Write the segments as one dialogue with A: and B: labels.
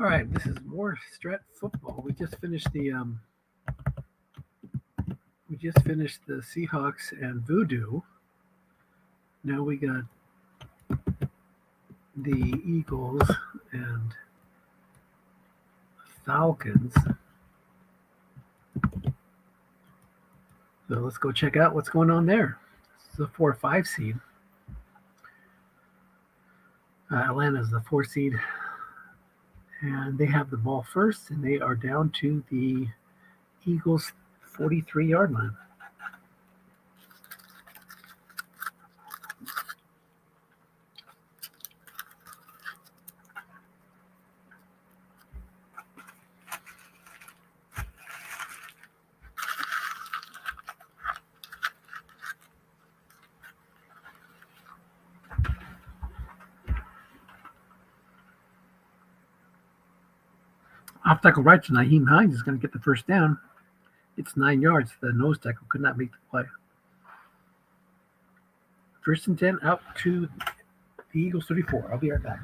A: All right, this is more Strat football. We just finished the Seahawks and Voodoo. Now we got the Eagles and Falcons. So let's go check out what's going on there. This is a 4-5 seed. Atlanta's the 4 seed, and they have the ball first, and they are down to the Eagles' 43-yard line. Off tackle right to Naheem Hines is going to get the first down. It's 9 yards. The nose tackle could not make the play. First and 10 out to the Eagles 34. I'll be right back.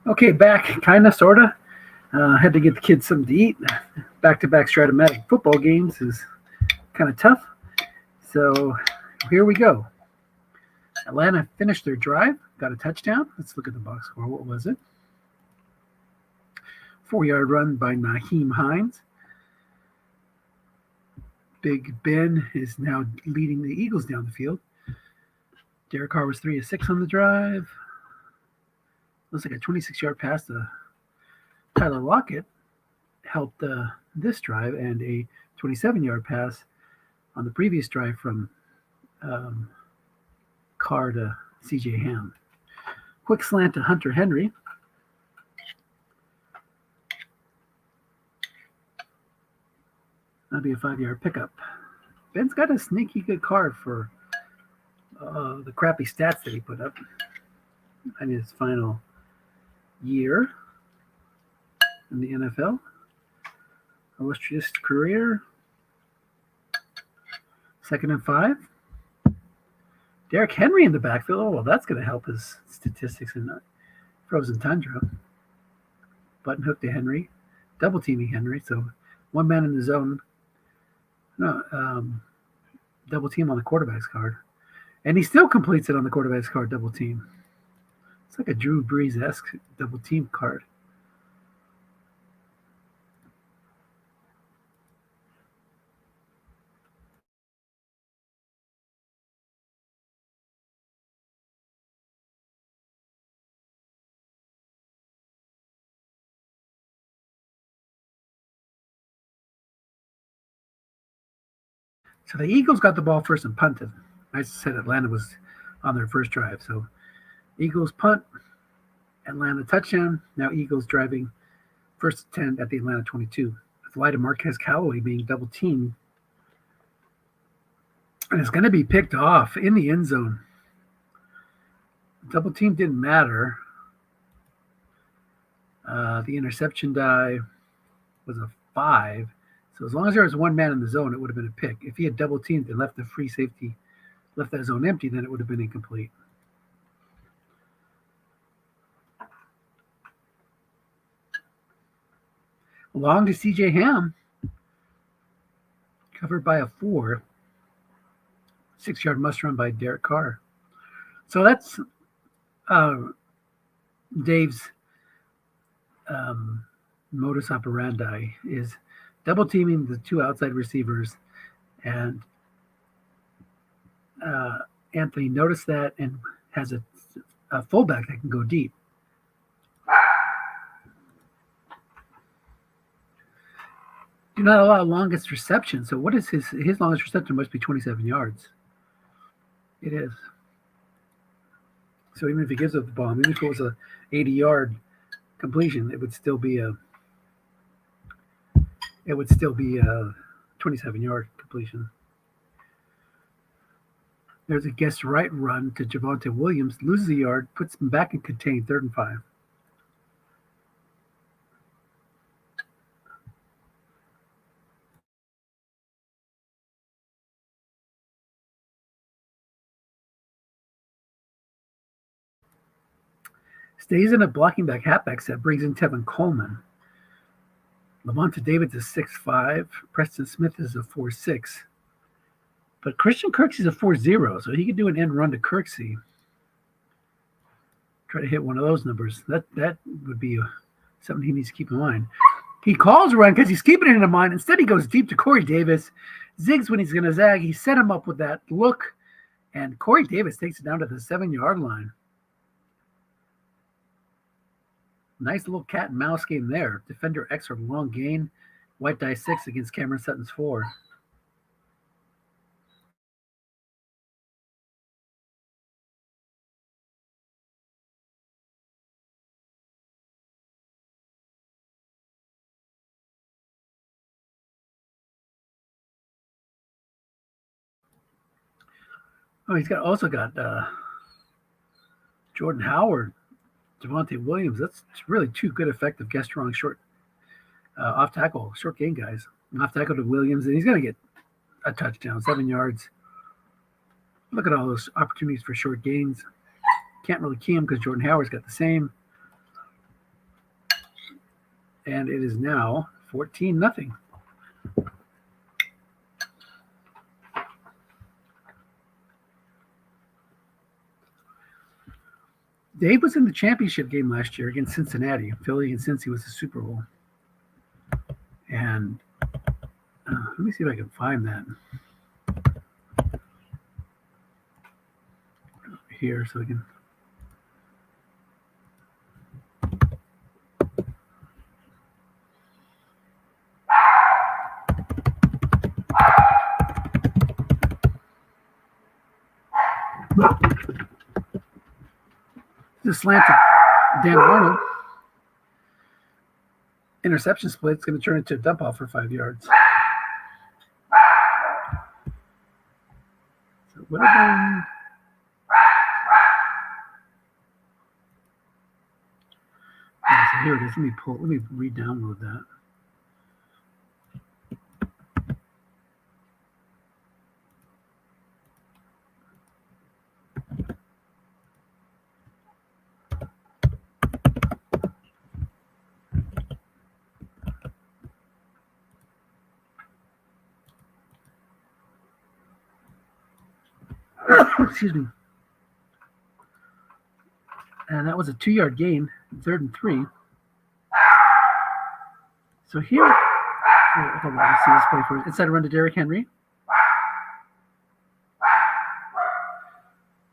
A: Okay, back, kind of, sort of. Had to get the kids something to eat. Back-to-back Stratomatic football games is kind of tough. So here we go. Atlanta finished their drive, got a touchdown. Let's look at the box score. What was it? 4-yard run by Nyheim Hines. Big Ben is now leading the Eagles down the field. Derek Carr was 3 of 6 on the drive. Looks like a 26-yard pass to Tyler Lockett helped this drive, and a 27-yard pass on the previous drive from Carr to C.J. Ham. Quick slant to Hunter Henry. That'll be a 5-yard pickup. Ben's got a sneaky good card for the crappy stats that he put up in his final year in the NFL. Illustrious career. 2nd and 5. Derrick Henry in the backfield. Oh, well, that's going to help his statistics in Frozen Tundra. Button hook to Henry. Double teaming Henry. So one man in the zone. Double team on the quarterback's card. And he still completes it on the quarterback's card, double team. It's like a Drew Brees-esque double team card. So the Eagles got the ball first and punted. I said Atlanta was on their first drive. So Eagles punt, Atlanta touchdown. Now Eagles driving first 10 at the Atlanta 22. Fly to Marquez Callaway being double teamed. And it's going to be picked off in the end zone. Double team didn't matter. The interception die was a 5. So as long as there was one man in the zone, it would have been a pick. If he had double teamed and left the free safety, left that zone empty, then it would have been incomplete. Long to C.J. Ham, covered by a 4. 6-yard must run by Derek Carr. So that's Dave's modus operandi is double teaming the 2 outside receivers, and Anthony noticed that and has a fullback that can go deep. Do not allow longest reception. So what is his longest reception? Must be 27 yards. It is. So even if he gives up the ball, even if it was a 80-yard completion, it would still be a 27-yard completion. There's a guess right run to Javonte Williams, loses a yard, puts him back and contained, 3rd and 5. Stays in a blocking back halfback set, brings in Tevin Coleman. Lavonte David's a 6'5". Preston Smith is a 4'6". But Christian Kirksey's a 4-0, so he could do an end run to Kirksey. Try to hit one of those numbers. That would be something he needs to keep in mind. He calls a run because he's keeping it in mind. Instead, he goes deep to Corey Davis. Zigs when he's going to zag. He set him up with that look, and Corey Davis takes it down to the 7-yard line. Nice little cat and mouse game there. Defender X for long gain. White die 6 against Cameron Sutton's 4. Oh, he's also got Jordan Howard, Javonte Williams. That's really 2 good, effective, guess strong, short off tackle, short gain guys. Off tackle to Williams, and he's going to get a touchdown, 7 yards. Look at all those opportunities for short gains. Can't really key him because Jordan Howard's got the same. And it is now 14-0. Dave was in the championship game last year against Cincinnati. Philly and Cincy was the Super Bowl. And let me see if I can find that here so we can. This slant to Dan Arnold. Interception split. It's going to turn into a dump off for 5 yards. So what have so here it is. Let me re-download that. Excuse me. And that was a 2-yard gain, 3rd and 3. So here, hold on, let's see this play first. Inside a run to Derrick Henry.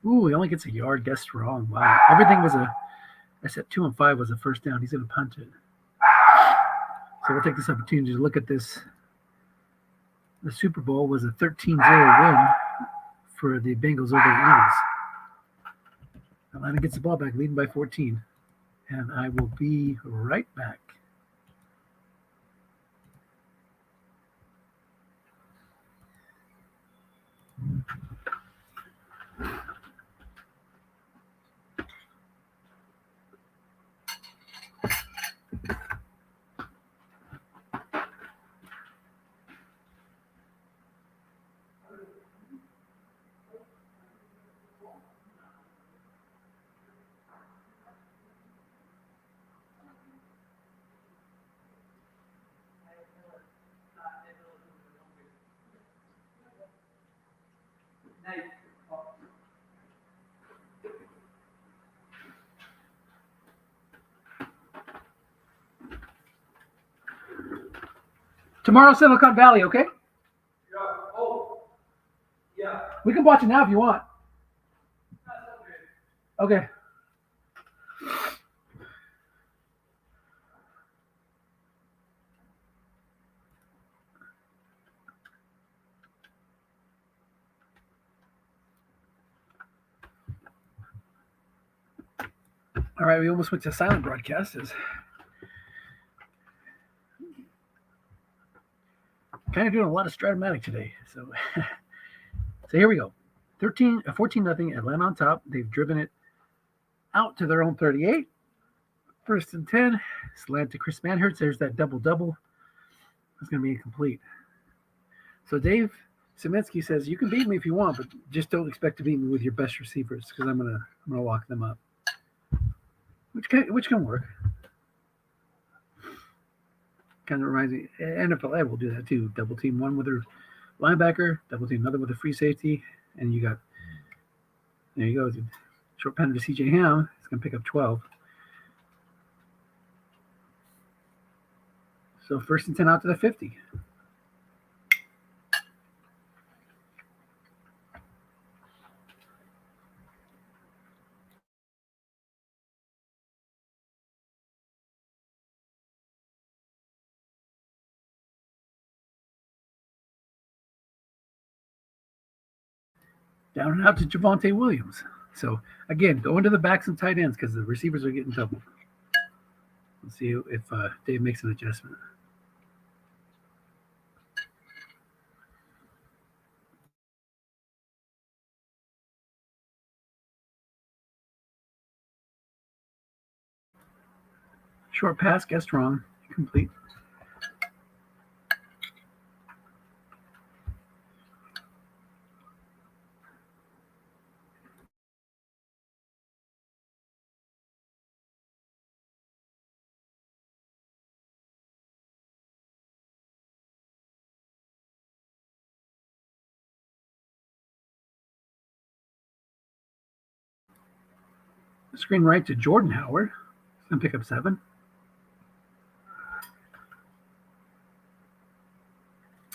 A: Ooh, he only gets a yard. Guessed wrong. Wow. Everything was I said 2 and 5 was a first down. He's going to punt it. So we'll take this opportunity to look at this. The Super Bowl was a 13-0 win for the Bengals over the Eagles. Atlanta gets the ball back, leading by 14. And I will be right back. Tomorrow, Silicon Valley, okay?
B: Yeah. Oh. Yeah.
A: We can watch it now if you want. Okay. All right, we almost went to silent broadcast. Kind of doing a lot of Stratomatic today. So here we go. 14-0, Atlanta on top. They've driven it out to their own 38. 1st and 10. Slant to Chris Manhertz. There's that double-double. It's going to be incomplete. So Dave Szymanski says, you can beat me if you want, but just don't expect to beat me with your best receivers because I'm gonna lock them up. Which can work. Kind of reminds me, NFL will do that too. Double team one with their linebacker, double team another with a free safety, and you got, there you go, short penalty to CJ Ham. It's going to pick up 12. So 1st and 10 out to the 50. Down and out to Javonte Williams. So, again, go into the backs and tight ends because the receivers are getting doubled. Let's see if Dave makes an adjustment. Short pass, guessed wrong. Complete. Screen right to Jordan Howard. And pick up 7.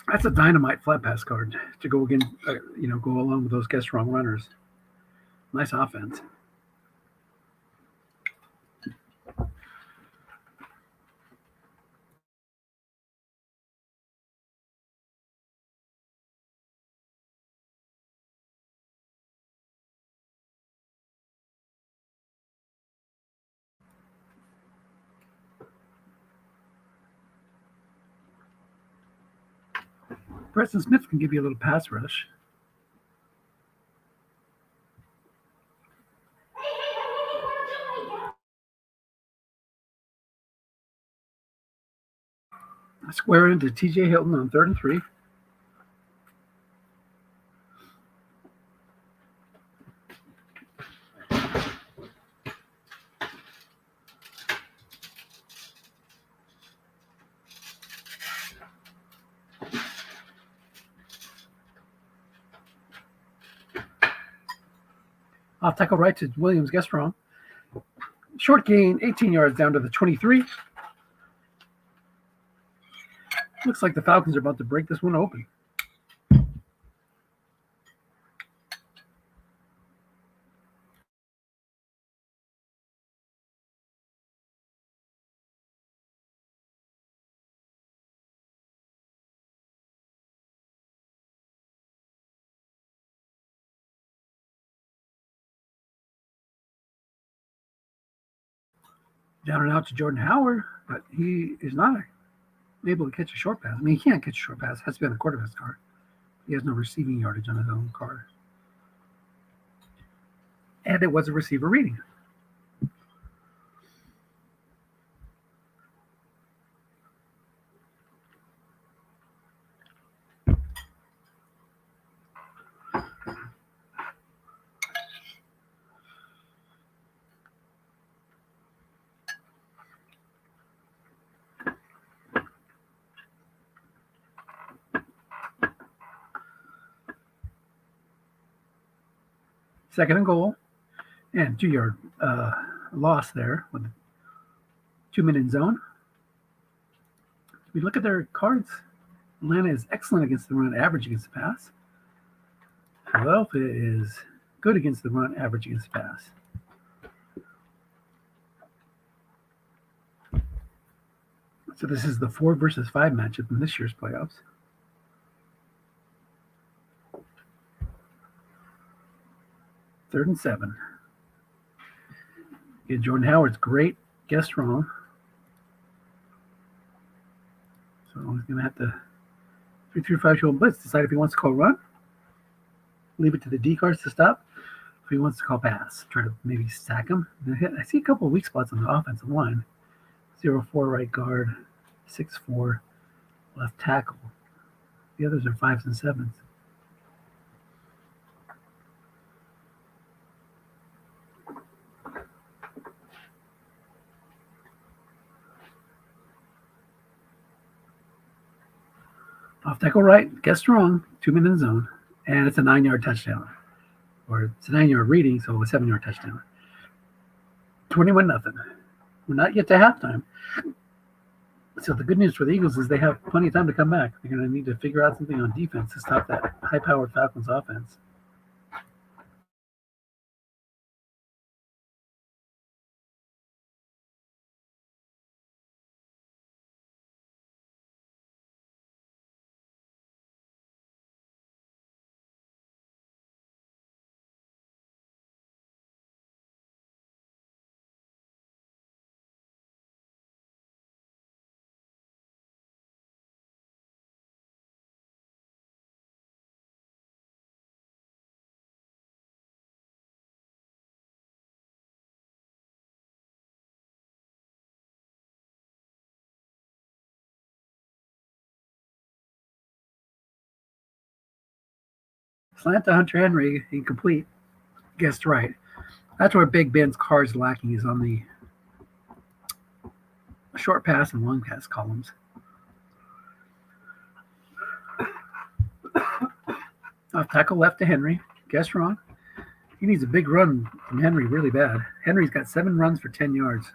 A: That's a dynamite flat pass card to go again, go along with those guess wrong runners. Nice offense. Preston Smith can give you a little pass rush. Square into TJ Hilton on 3rd and 3. Off tackle right to Williams, guess wrong. Short gain, 18 yards down to the 23. Looks like the Falcons are about to break this one open. Down and out to Jordan Howard, but he is not able to catch a short pass. I mean, he can't catch a short pass. It has to be on the quarterback's card. He has no receiving yardage on his own card. And it was a receiver reading. Second and goal, and 2-yard loss there with 2-minute zone. We look at their cards. Atlanta is excellent against the run, average against the pass. Philadelphia is good against the run, average against the pass. So this is the 4 versus 5 matchup in this year's playoffs. Third and 7. Yeah, Jordan Howard's great. Guessed wrong. So he's going to have to 3-5 show blitz. Decide if he wants to call run. Leave it to the D cards to stop. If he wants to call pass, try to maybe sack him. I see a couple of weak spots on the offensive line. 0-4 right guard, 6-4 left tackle. The others are 5s and 7s. Off tackle right, guessed wrong, 2-minute zone, and it's a 9-yard touchdown. Or it's a 9-yard reading, so a 7-yard touchdown. 21-0. We're not yet to halftime. So the good news for the Eagles is they have plenty of time to come back. They're going to need to figure out something on defense to stop that high-powered Falcons offense. Slant to Hunter Henry, incomplete. Guessed right. That's where Big Ben's card's lacking, is on the short pass and long pass columns. Off tackle left to Henry. Guessed wrong. He needs a big run from Henry really bad. Henry's got 7 runs for 10 yards.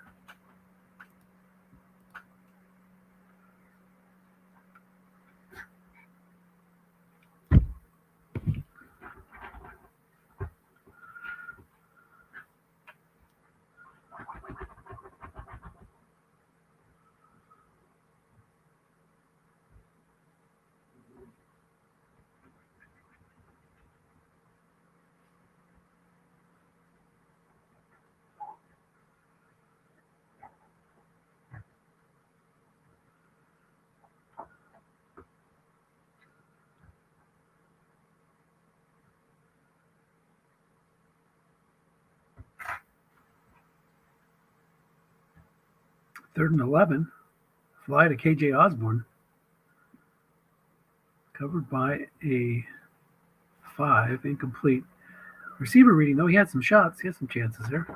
A: Third and 11. Fly to KJ Osborne. Covered by a 5. Incomplete. Receiver reading, though, he had some shots. He had some chances there.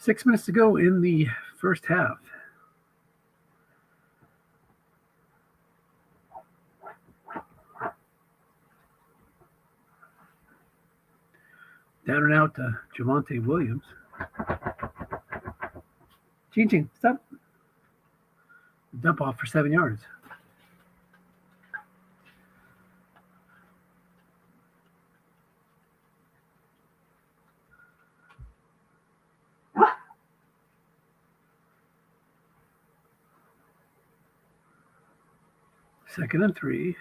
A: Six minutes to go in the first half. Down and out to Javonte Williams. Ching, stop. Dump off for 7 yards. Second and 3.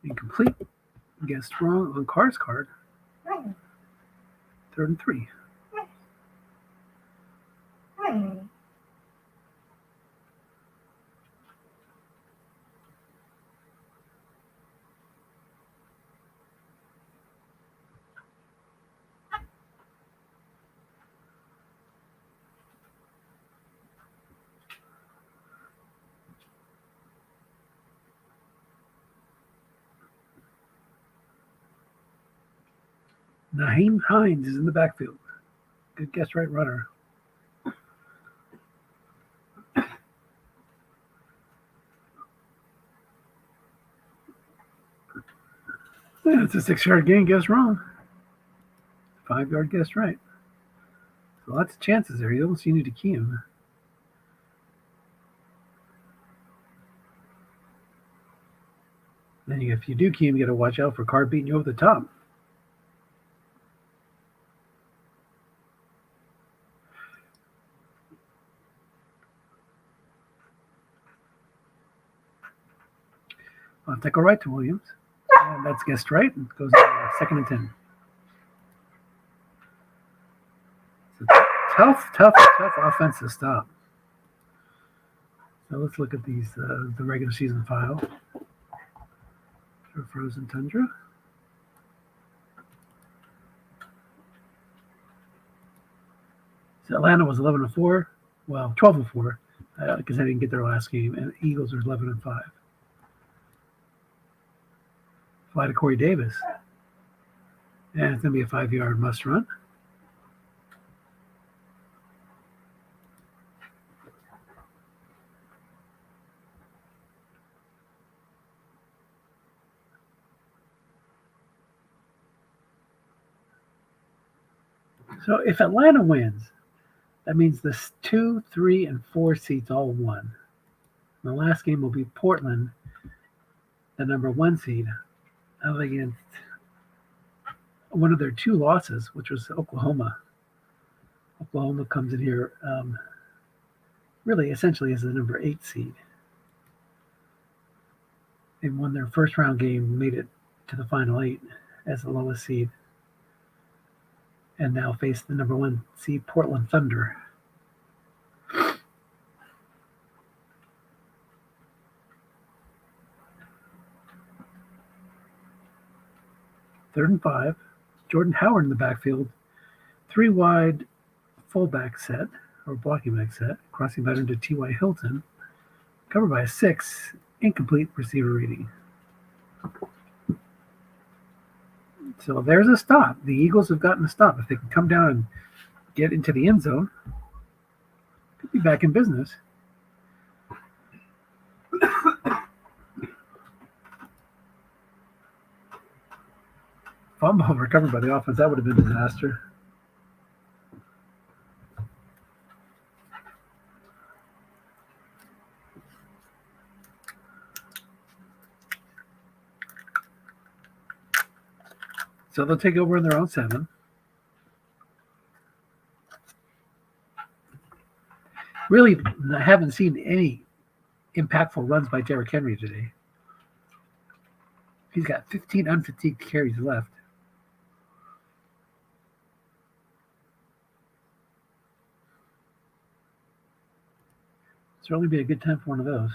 A: Incomplete. Guessed wrong on Carr's card. Third and 3. Naheem Hines is in the backfield. Good guess, right runner. Yeah, it's a 6-yard gain. Guess wrong. 5-yard guess right. So lots of chances there. You almost need to key him. Then if you do key him, you got to watch out for Carr beating you over the top. I'll have to go right to Williams. And that's guessed right. And goes to second and 10. It's a tough offensive stop. So let's look at these, the regular season file for Frozen Tundra. So Atlanta was 11-4. Well, 12-4 because they didn't get their last game. And Eagles are 11-5. Fly to Corey Davis. And it's going to be a 5-yard must run. So if Atlanta wins, that means the 2, 3, and 4 seeds all won. The last game will be Portland, the number 1 seed, out against one of their 2 losses, which was Oklahoma. Oklahoma comes in here really essentially as the number 8 seed. They won their first round game, made it to the final 8 as the lowest seed, and now face the number 1 seed Portland Thunder. Third and 5. Jordan Howard in the backfield. 3 wide fullback set, or blocking back set. Crossing back into T.Y. Hilton. Covered by a 6. Incomplete receiver reading. So there's a stop. The Eagles have gotten a stop. If they can come down and get into the end zone, could be back in business. Fumble recovered by the offense. That would have been a disaster. So they'll take over in their own 7. Really, I haven't seen any impactful runs by Derrick Henry today. He's got 15 unfatigued carries left. Certainly be a good time for one of those.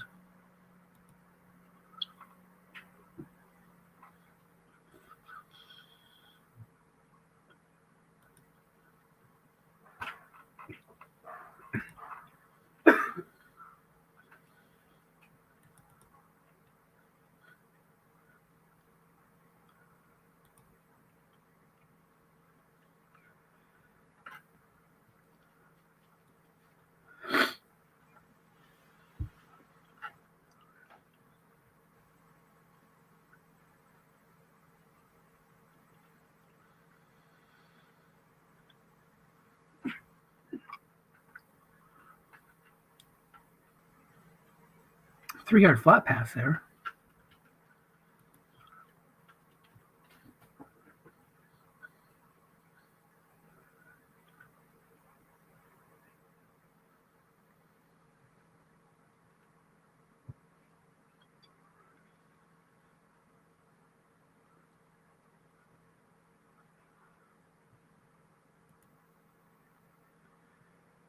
A: Three-yard flat pass there.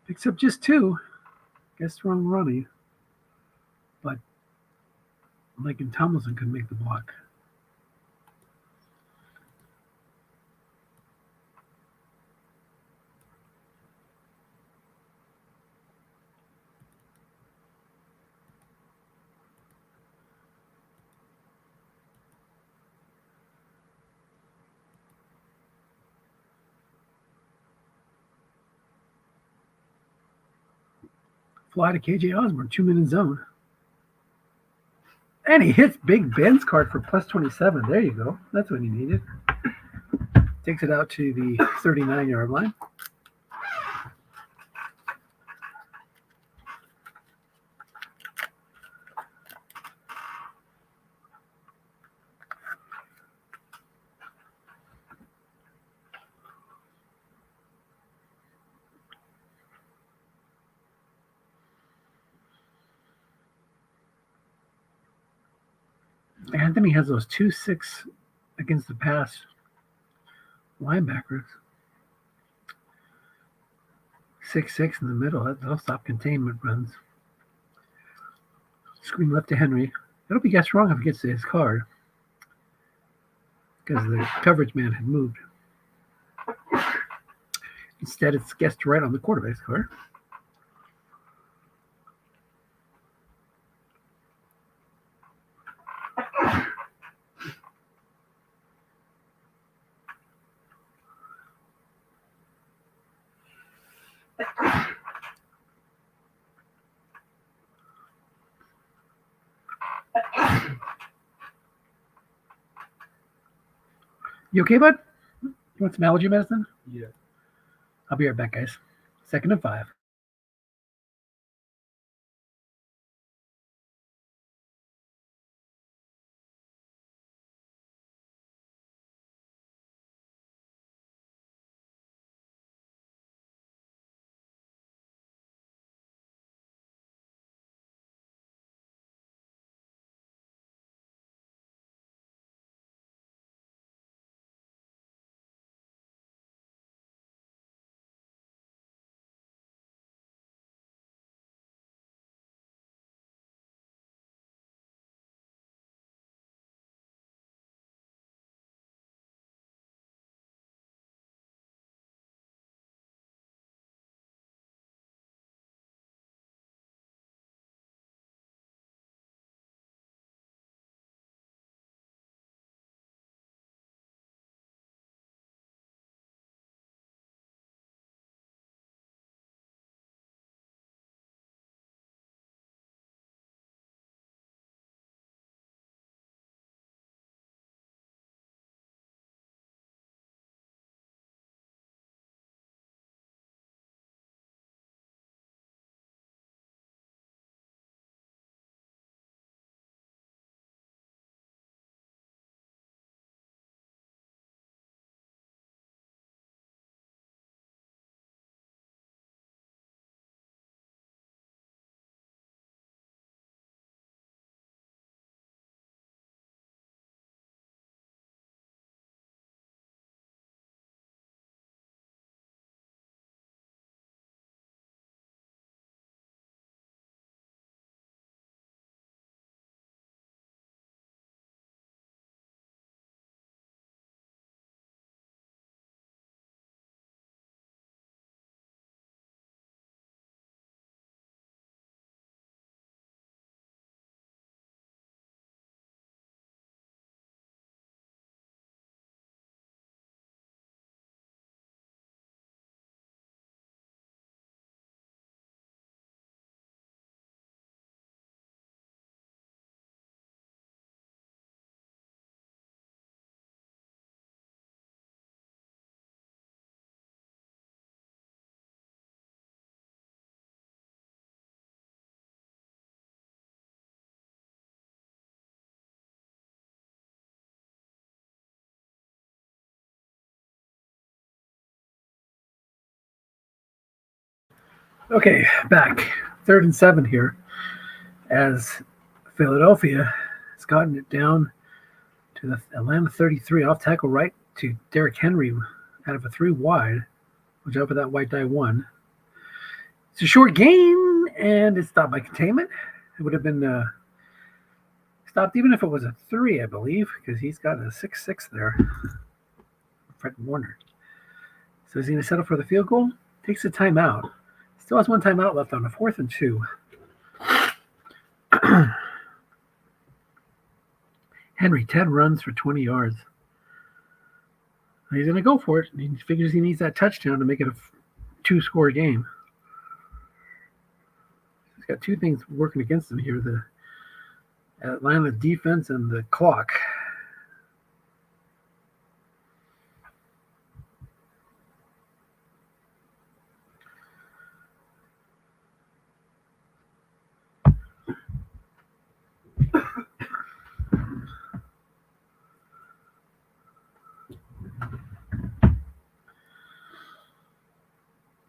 A: Picks up just 2. Guess wrong running. But Lincoln Tomlinson could make the block. Fly to KJ Osborne, 2-minute zone. And he hits Big Ben's card for plus 27. There you go. That's what he needed. Takes it out to the 39-yard line. Anthony has those 2-6 against the pass linebackers. 6-6 in the middle. That'll stop containment runs. Screen left to Henry. It'll be guessed wrong if it gets to his card because the coverage man had moved. Instead, it's guessed right on the quarterback's card. You okay, bud? You want some allergy medicine?
B: Yeah.
A: I'll be right back, guys. 2nd and 5. Okay, back. 3rd and 7 here as Philadelphia has gotten it down to the Atlanta 33 off tackle right to Derrick Henry out of a 3 wide, which up with that white die 1. It's a short gain, and it's stopped by containment. It would have been stopped even if it was a 3, I believe, because he's got a 6-6 there. Fred Warner. So is he going to settle for the field goal? Takes a timeout. Still has 1 timeout left on a 4th and 2. Henry, 10 runs for 20 yards. He's going to go for it. He figures he needs that touchdown to make it a 2-score game. He's got 2 things working against him here, the Atlanta defense and the clock.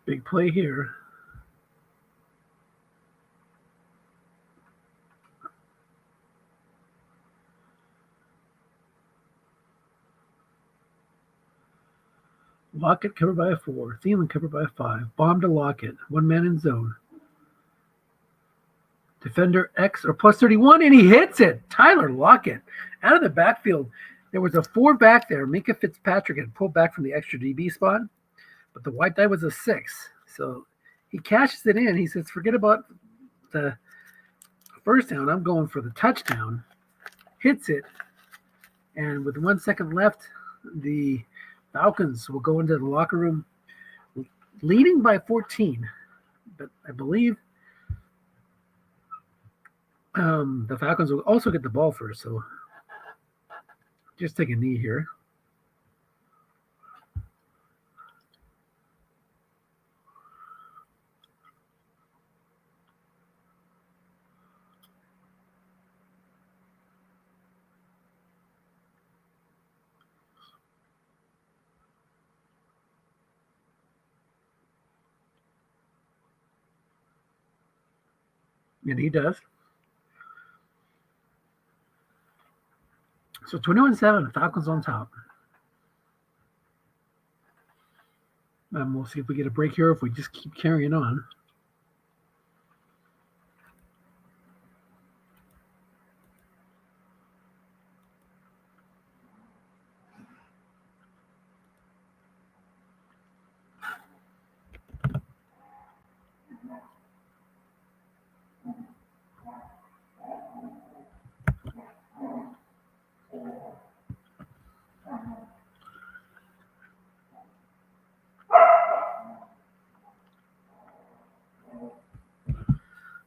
A: Big play here. Lockett covered by a 4. Thielen covered by a 5. Bomb to Lockett. 1 man in zone. Defender X or plus 31, and he hits it. Tyler Lockett out of the backfield. There was a 4 back there. Minka Fitzpatrick had pulled back from the extra DB spot, but the white die was a 6. So he cashes it in. He says, forget about the first down. I'm going for the touchdown. Hits it. And with 1 second left, the Falcons will go into the locker room leading by 14. But I believe the Falcons will also get the ball first. So just take a knee here. And he does. So 21-7, Falcons on top. We'll see if we get a break here, if we just keep carrying on.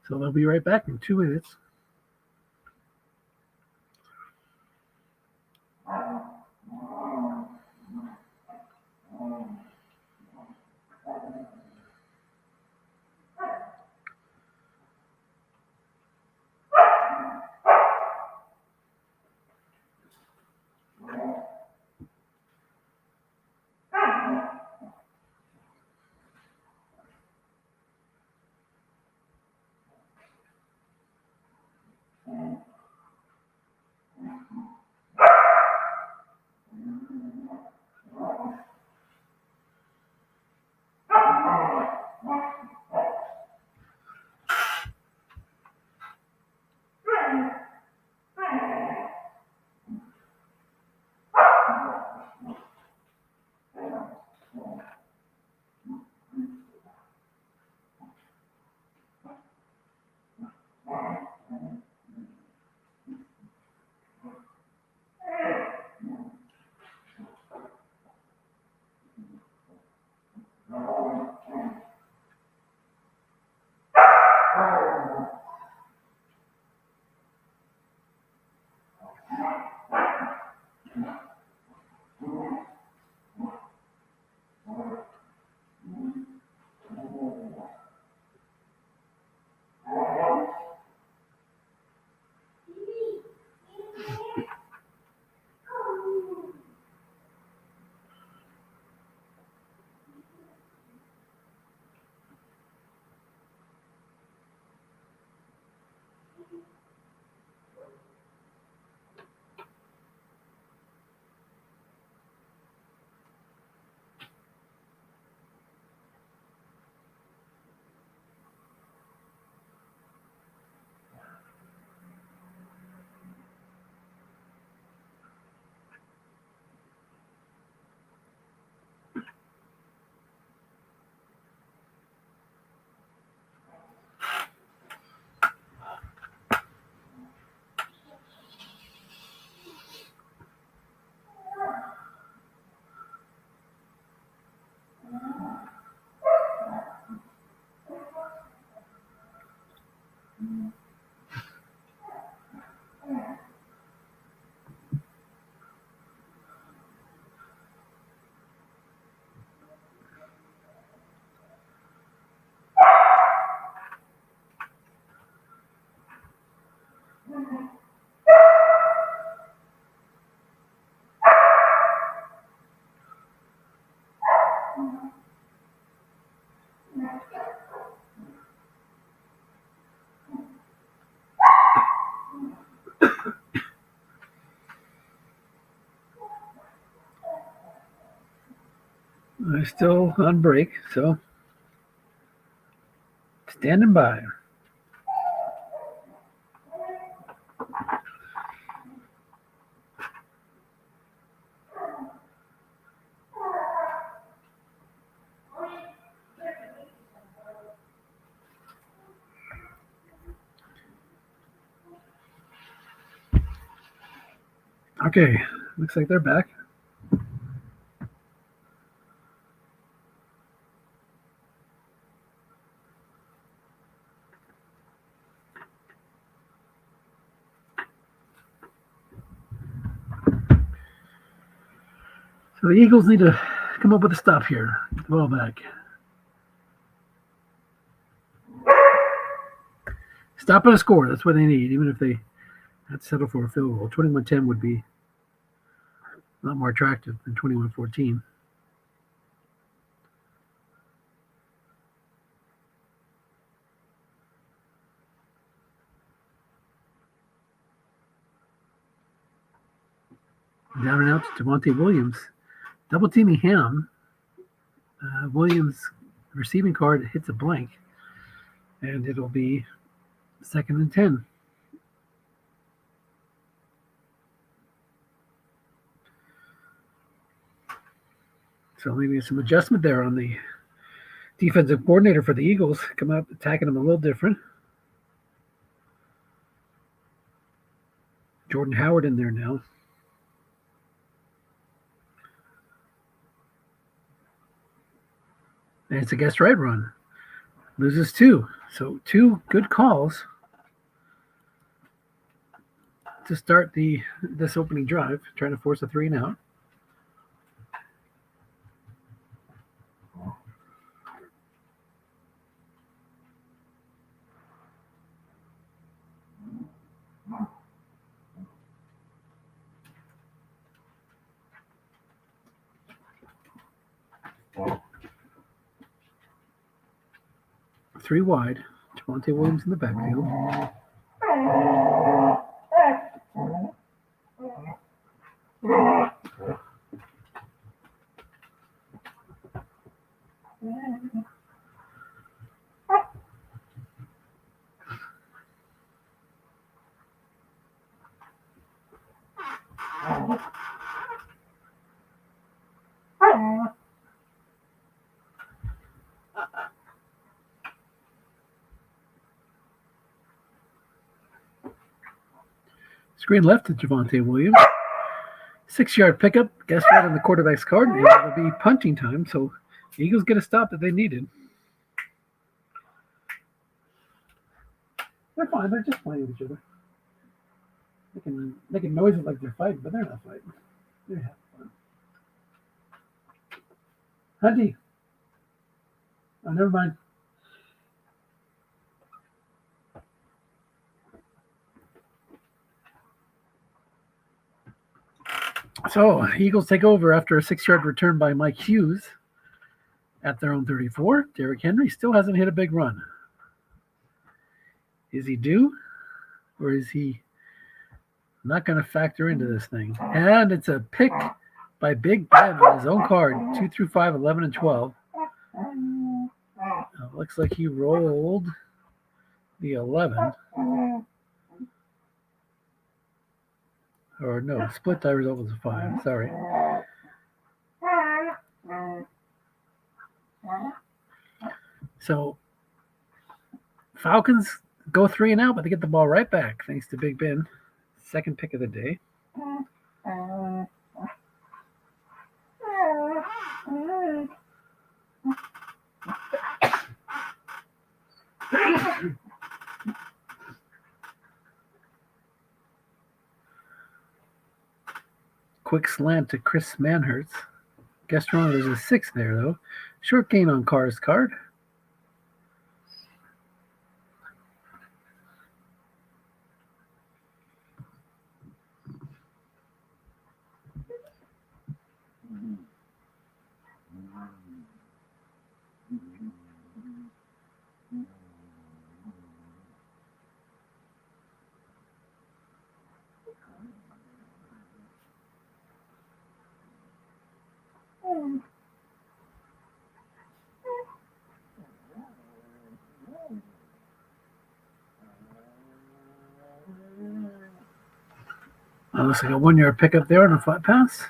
A: So they'll be right back in 2 minutes. They're still on break, so standing by. Okay, looks like they're back. So the Eagles need to come up with a stop here. Get the ball back. Stop and a score. That's what they need, even if they had to settle for a field goal. 21-10 would be a lot more attractive than 21-14. Down and out to Devontae Williams. Double teaming him. Williams' receiving card hits a blank, and it'll be 2nd and 10. So maybe some adjustment there on the defensive coordinator for the Eagles. Come out attacking them a little different. Jordan Howard in there now. And it's a guess right run. Loses 2. So 2 good calls to start this opening drive, trying to force a 3 and out. Three wide. Javonte Williams in the backfield. Screen left to Javonte Williams. 6-yard pickup. Guess right on the quarterback's card. And it'll be punching time. So the Eagles get a stop that they needed. They're fine. They're just playing with each other. They can noise it like they're fighting, but they're not fighting. They're having fun. Hunty. Oh, never mind. So Eagles take over after a 6-yard return by Mike Hughes at their own 34. Derrick Henry still hasn't hit a big run. Is he due, or is he not going to factor into this thing? And it's a pick by Big Ben on his own card, 2 through 5, 11 and 12. Looks like he rolled the 11. Or no, split die result was a 5. Sorry. So Falcons go 3 and out, but they get the ball right back thanks to Big Ben. Second pick of the day. Quick slant to Chris Manhertz. Guess wrong, there's a 6 there, though. Short gain on Carr's card. Looks like a 1 yard pickup there on a flat pass.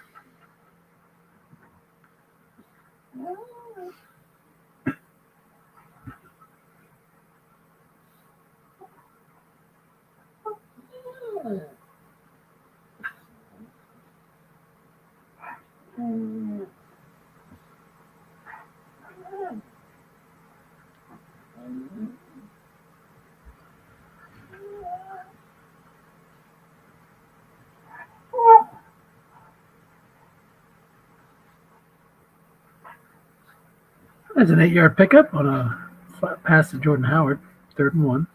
A: There's an 8 yard pickup on a flat pass to Jordan Howard, 3rd and 1.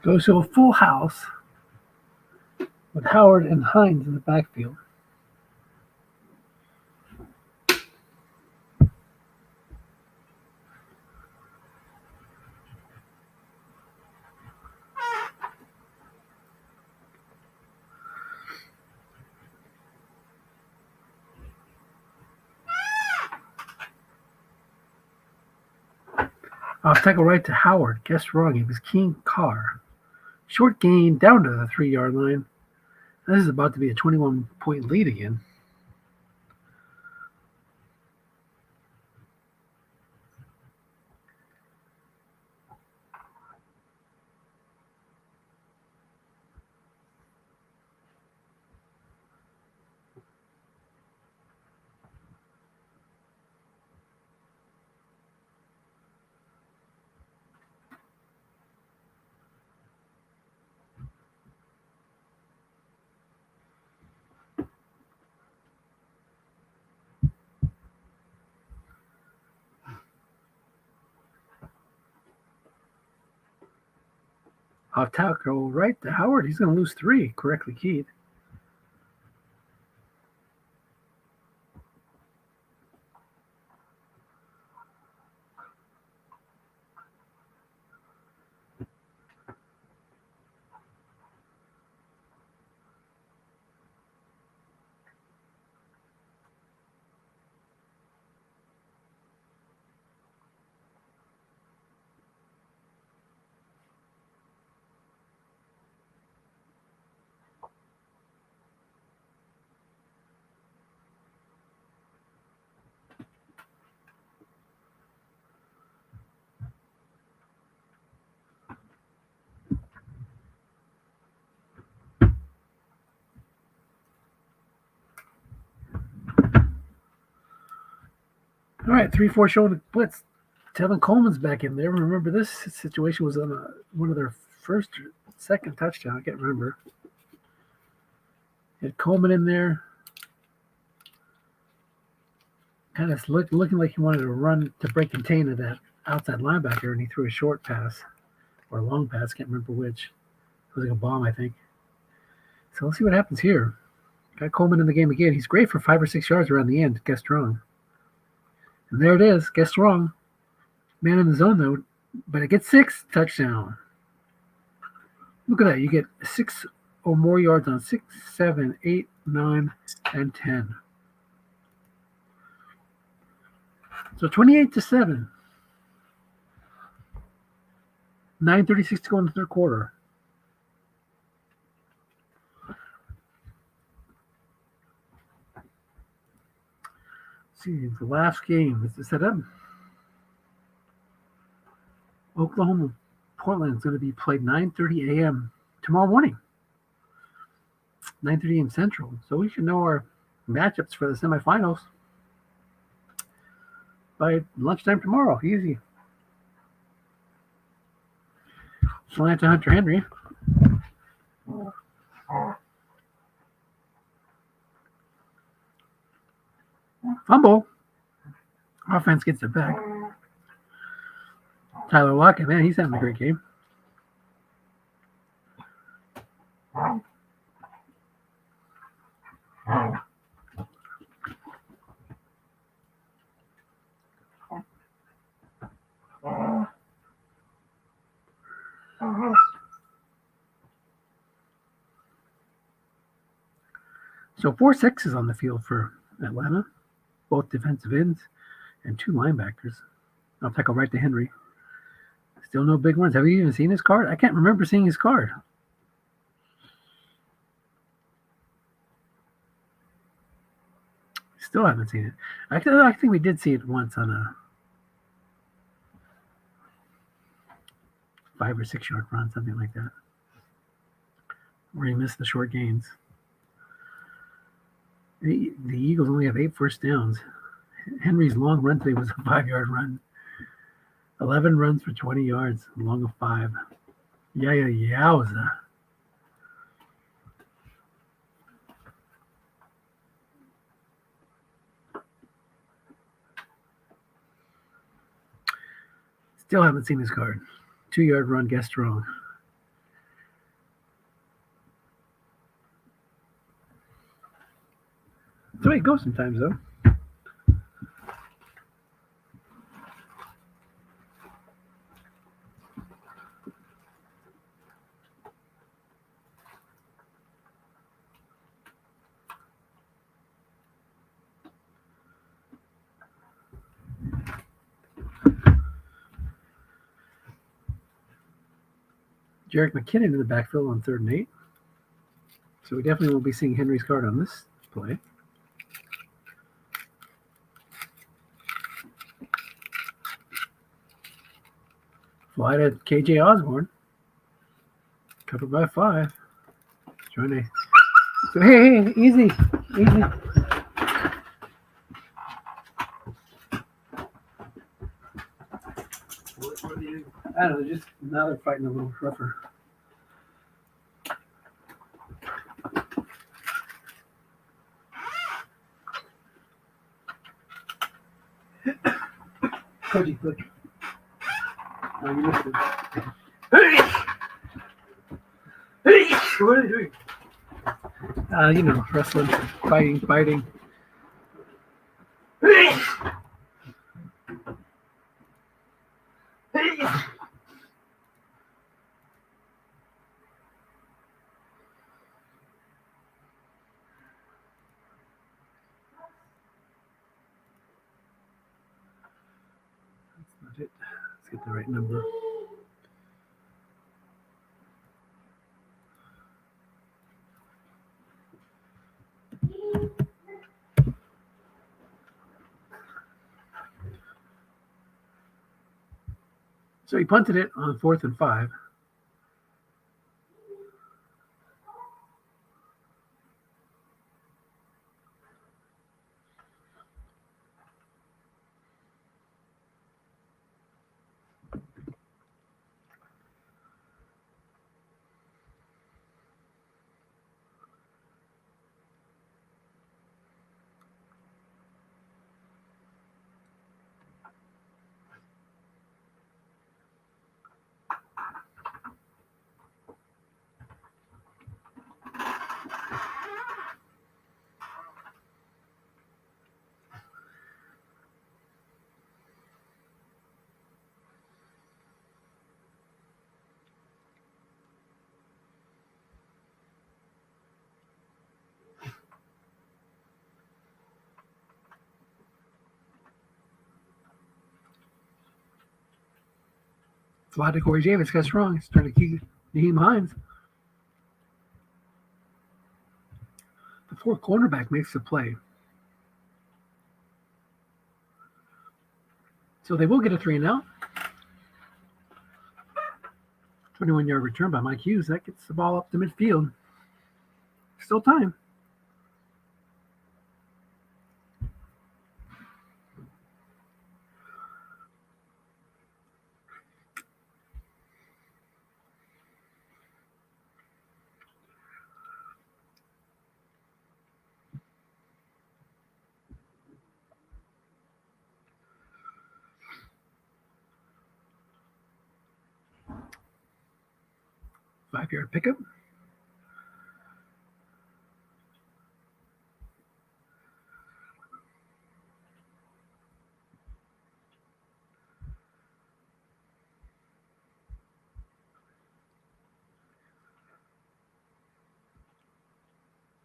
A: Goes to a full house with Howard and Hines in the backfield. Off tackle right to Howard. Guessed wrong. It was King Carr. Short gain down to the 3 yard line. This is about to be a 21-point lead again. Off tackle right to Howard. He's going to lose 3, correctly keyed. All right, 3-4 showing the blitz. Tevin Coleman's back in there. Remember, this situation was on one of their first or second touchdown. I can't remember. Had Coleman in there. Kind of looking like he wanted to run to break contain of that outside linebacker, and he threw a short pass or a long pass. Can't remember which. It was like a bomb, I think. So let's see what happens here. Got Coleman in the game again. He's great for 5 or 6 yards around the end. Guessed wrong. And there it is. Guessed wrong. Man in the zone, though. But it gets 6. Touchdown. Look at that. You get 6 or more yards on 6, 7, 8, 9, and 10. So 28-7. 9:36 to go in the third quarter. Let's see, the last game is set up. Oklahoma, Portland is going to be played 9:30 a.m. tomorrow morning. 9:30 a.m. Central. So we should know our matchups for the semifinals. by lunchtime tomorrow. Easy. Slant to Hunter Henry. Fumble. Offense gets it back. Tyler Lockett, man, he's having a great game. So 4 6s on the field for Atlanta, both defensive ends and 2 linebackers. I'll tackle right to Henry. Still no big runs. Have you even seen his card? I can't remember seeing his card. Still haven't seen it. I think we did see it once on a 5 or 6 yard run, something like that, where he missed the short gains. The Eagles only have 8 first downs. Henry's long run today was a 5-yard run. 11 runs for 20 yards, long of 5. Yowza. Still haven't seen his card. 2-yard run, guessed wrong. That's the way it goes sometimes, though. Jerick McKinnon in the backfield on 3rd and 8. So we definitely won't be seeing Henry's card on this play. Fly to KJ Osborne. Covered by 5. Trying to. So, hey, easy. I don't know, just now they're fighting a little rougher. Cody, look. Oh, you missed it. What are you doing? Wrestling, fighting. That's not it. Let's get the right number. So he punted it on 4th and 5. Fly to Corey Davis, got wrong. It's trying to keep Naheem Hines. The 4th cornerback makes the play. So they will get a 3 and out. 21-yard return by Mike Hughes. That gets the ball up to midfield. Still time. 5-yard pickup.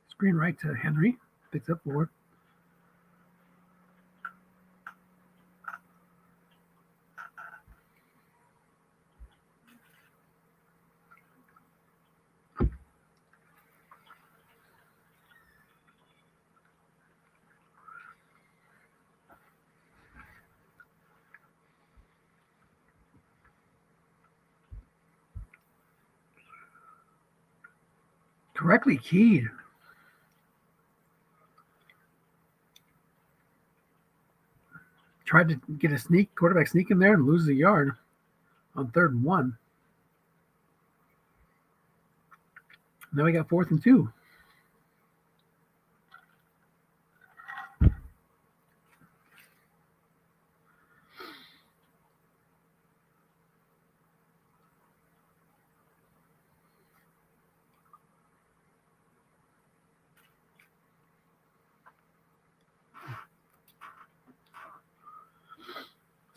A: Screen right to Henry. Picks up 4. Correctly keyed. Tried to get a quarterback sneak in there and lose a yard on 3rd and 1. Now we got 4th and 2.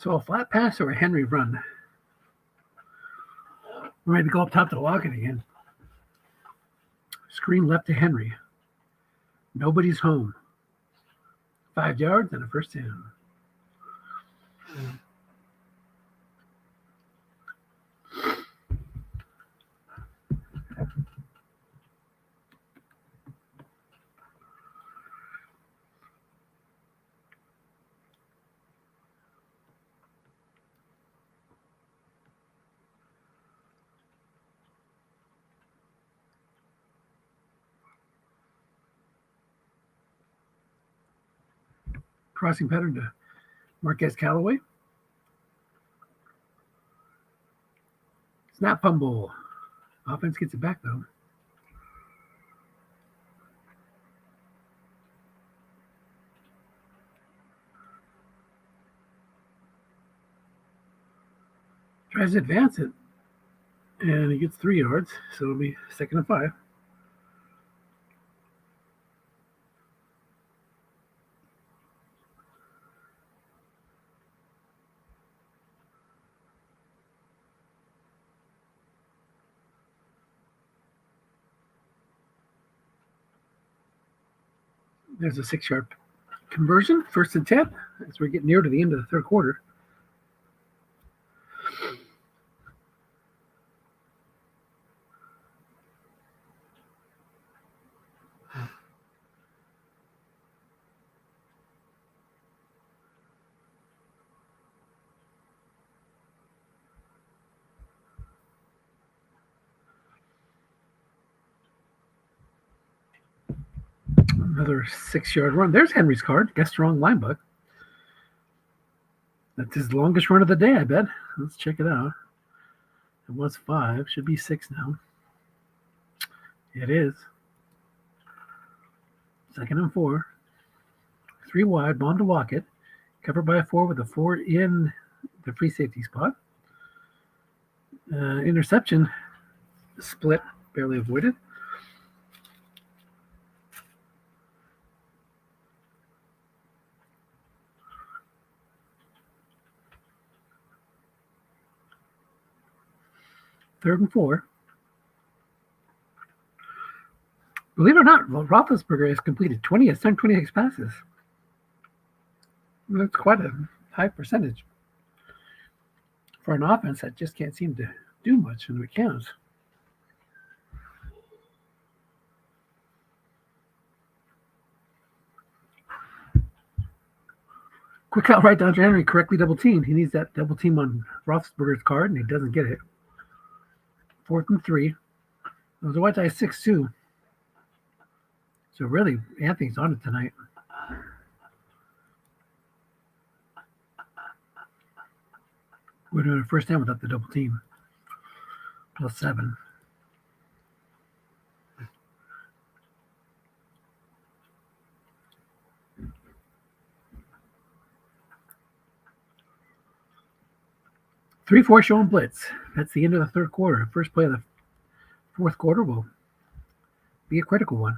A: So a flat pass or a Henry run. We're ready to go up top to lock it again. Screen left to Henry. Nobody's home. 5 yards and a first down. Crossing pattern to Marquez Callaway. Snap fumble. Offense gets it back, though. Tries to advance it. And he gets 3 yards, so it'll be 2nd and 5. There's a 6-yard conversion, 1st and 10, as we're getting near to the end of the 3rd quarter. Another 6-yard run. There's Henry's card. Guess wrong line book. That's his longest run of the day, I bet. Let's check it out. It was 5. Should be 6 now. It is. 2nd and 4. 3 wide. Bomb to walk it. Covered by a 4 with a 4 in the free safety spot. Interception. Split. Barely avoided. Third and 4. Believe it or not, Roethlisberger has completed 26 passes. That's quite a high percentage for an offense that just can't seem to do much when it counts. Quick out right down to Henry, correctly double teamed. He needs that double team on Roethlisberger's card, and he doesn't get it. 4th and 3. It was a white tie 6-2. So really, Anthony's on it tonight. We're doing a first down without the double team. +7. Three-four showing blitz. That's the end of the 3rd quarter. First play of the fourth quarter will be a critical one.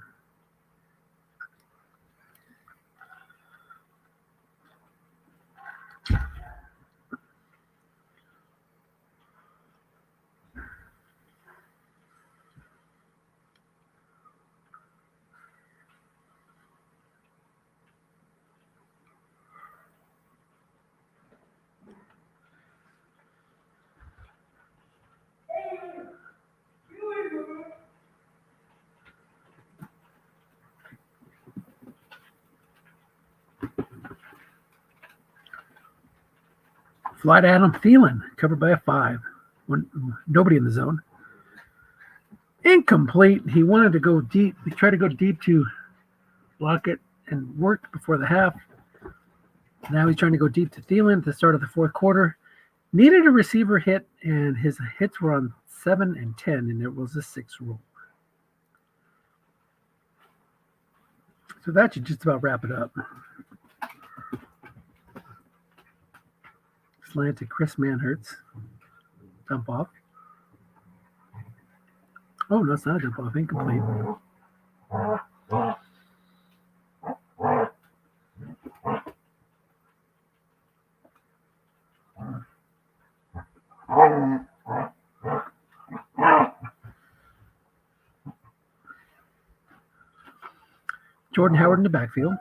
A: Fly to Adam Thielen, covered by a 5. Nobody in the zone. Incomplete. He wanted to go deep. He tried to go deep to block it and worked before the half. Now he's trying to go deep to Thielen at the start of the fourth quarter. Needed a receiver hit, and his hits were on 7 and 10, and it was a 6 rule. So that should just about wrap it up. Slant to Chris Manhertz. Dump off. Oh, no, it's not a dump off. Incomplete. Jordan Howard in the backfield.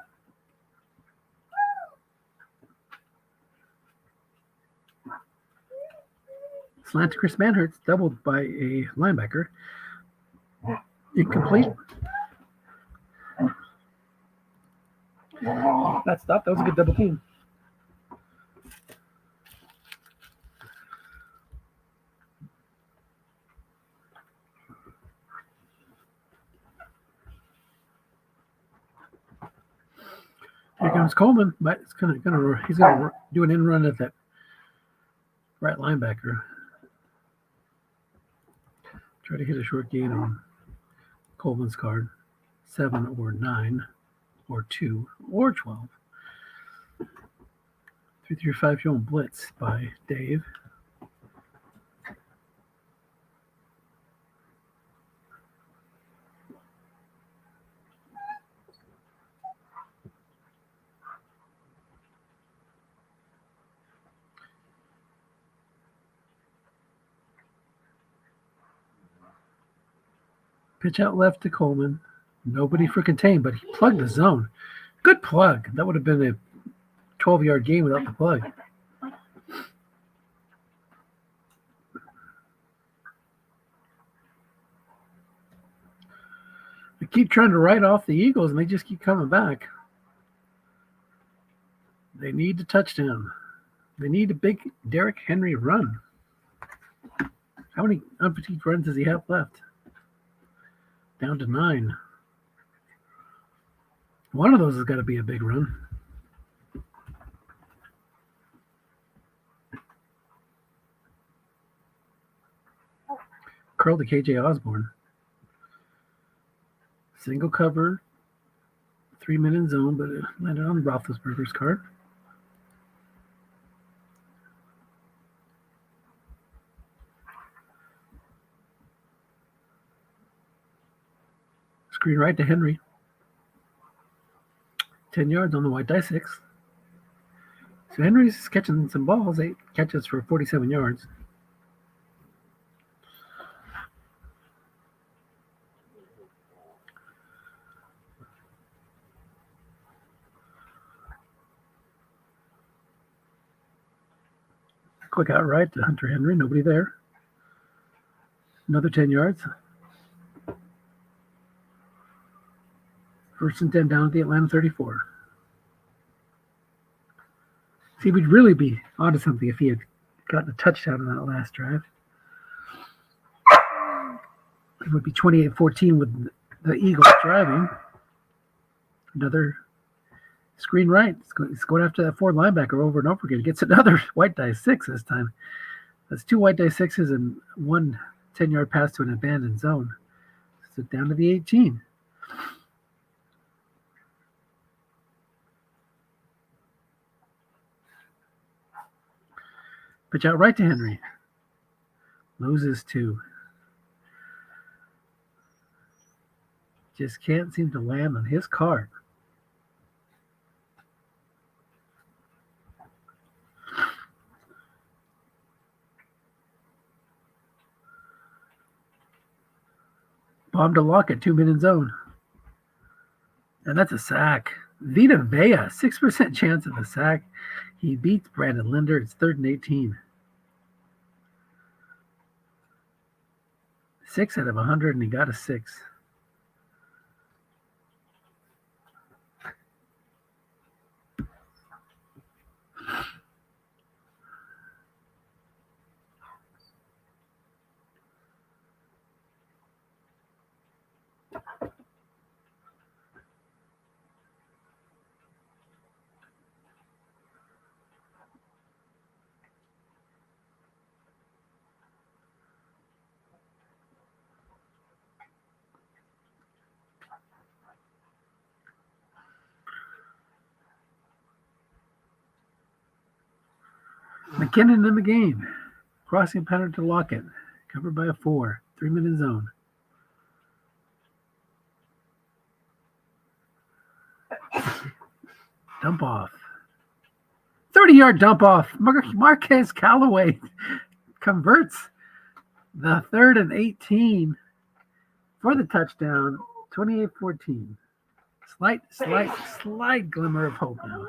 A: Slant to Chris Manhertz, doubled by a linebacker. Incomplete. That stopped. That was a good double team. Here comes Coleman, but he's gonna do an in run at that right linebacker. Try to hit a short gain on Coleman's card. 7 or 9 or 2 or 12. 3-5 shown blitz by Dave. Pitch out left to Coleman. Nobody for contain, but he plugged the zone. Good plug. That would have been a 12-yard gain without the plug. I keep trying to write off the Eagles, and they just keep coming back. They need a touchdown. They need a big Derrick Henry run. How many unfatigued runs does he have left? Down to 9. One of those has got to be a big run. Curl to KJ Osborne. Single cover. 3-man in zone, but it landed on Roethlisberger's card. Screen right to Henry. 10 yards on the white die 6. So Henry's catching some balls. 8 catches for 47 yards. Quick out right to Hunter Henry. Nobody there. Another 10 yards. First and 10 down at the Atlanta 34. See, we'd really be onto something if he had gotten a touchdown on that last drive. It would be 28-14 with the Eagles driving. Another screen right. It's going after that 4 linebacker over and over again. Gets another white die 6 this time. That's 2 white die 6s and 1 10-yard pass to an abandoned zone. So down to the 18. Pitch out right to Henry. Loses 2. Just can't seem to land on his card. Bomb to Lockett, 2-minute zone. And that's a sack. Vita Vea, 6% chance of a sack. He beats Brandon Linder. It's 3rd and 18. 6 out of 100, and he got a 6. McKinnon in the game. Crossing pattern to Lockett. Covered by a 4. 3-minute zone. Dump off. 30-yard dump off. Marquez Callaway converts the 3rd and 18 for the touchdown. 28-14. Slight glimmer of hope now.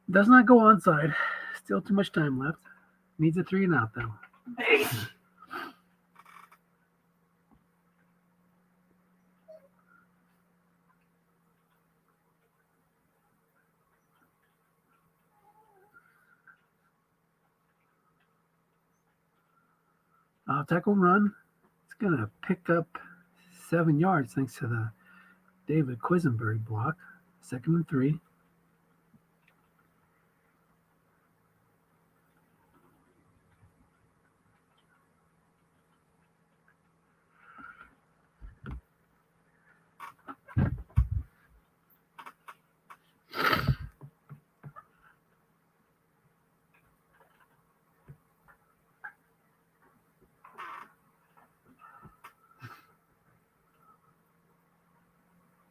A: Does not go onside. Still too much time left. Needs a 3 and out though. Tackle run. It's going to pick up 7 yards thanks to the David Quisenberry block. 2nd and 3.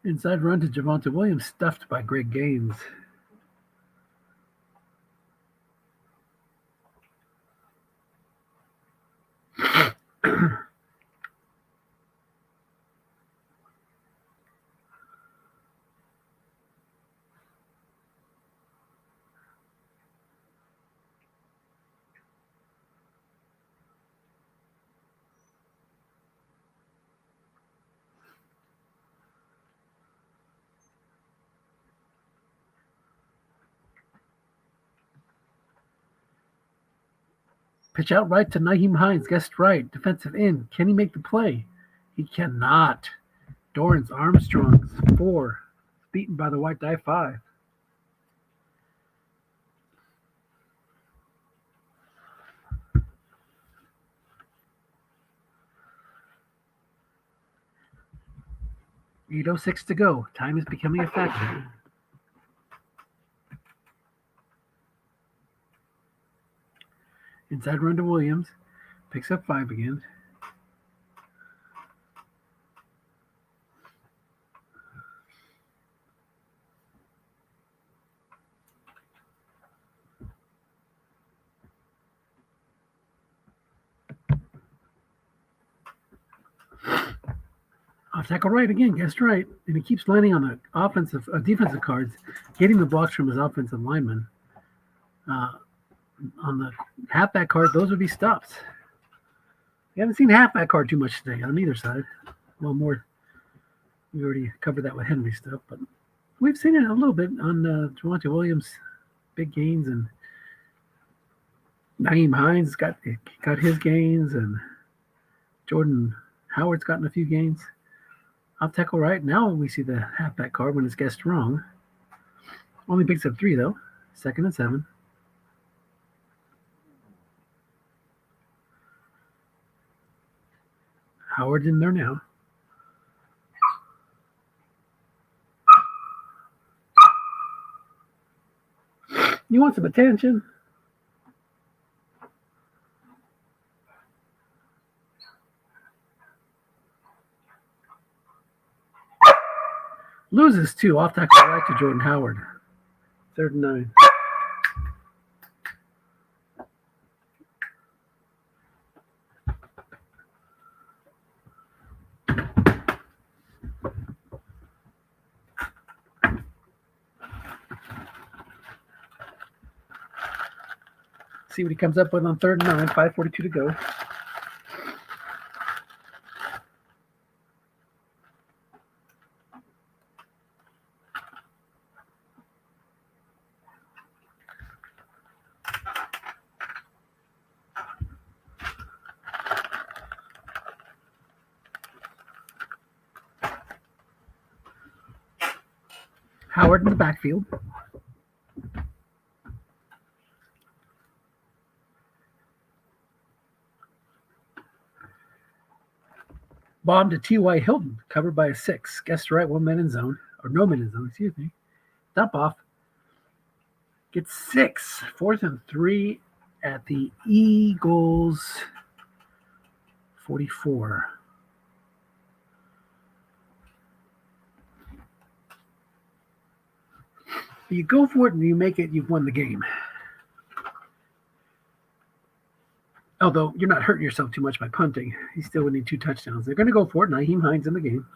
A: Inside run to Javonte Williams, stuffed by Greg Gaines. Pitch out right to Nyheim Hines. Guessed right. Defensive end. Can he make the play? He cannot. Dorrance Armstrong's 4. Beaten by the white die 5. .806 to go. Time is becoming a factor. Inside run to Williams. Picks up 5 again. Off tackle right again, guessed right. And he keeps landing on the defensive cards, getting the blocks from his offensive lineman. On the halfback card, those would be stops. We haven't seen halfback card too much today on either side. Well, more. We already covered that with Henry stuff, but we've seen it a little bit on Javonte Williams, big gains, and Nyheim Hines got his gains, and Jordan Howard's gotten a few gains. Off tackle right. Now we see the halfback card when it's guessed wrong. Only picks up 3 though. 2nd and 7. Howard's in there now. You want some attention? Loses 2. Off tackle right to Jordan Howard. 3rd and 9. See what he comes up with on 3rd and 9. 5:42 to go. Howard in the backfield. Bomb to T.Y. Hilton, covered by a 6. Guessed right, 1 man in zone. Or no man in zone, excuse me. Dump off. Gets 6. 4th and 3 at the Eagles 44. You go for it and you make it, you've won the game. Although you're not hurting yourself too much by punting. You still would need 2 touchdowns. They're going to go for it. Nyheim Hines in the game.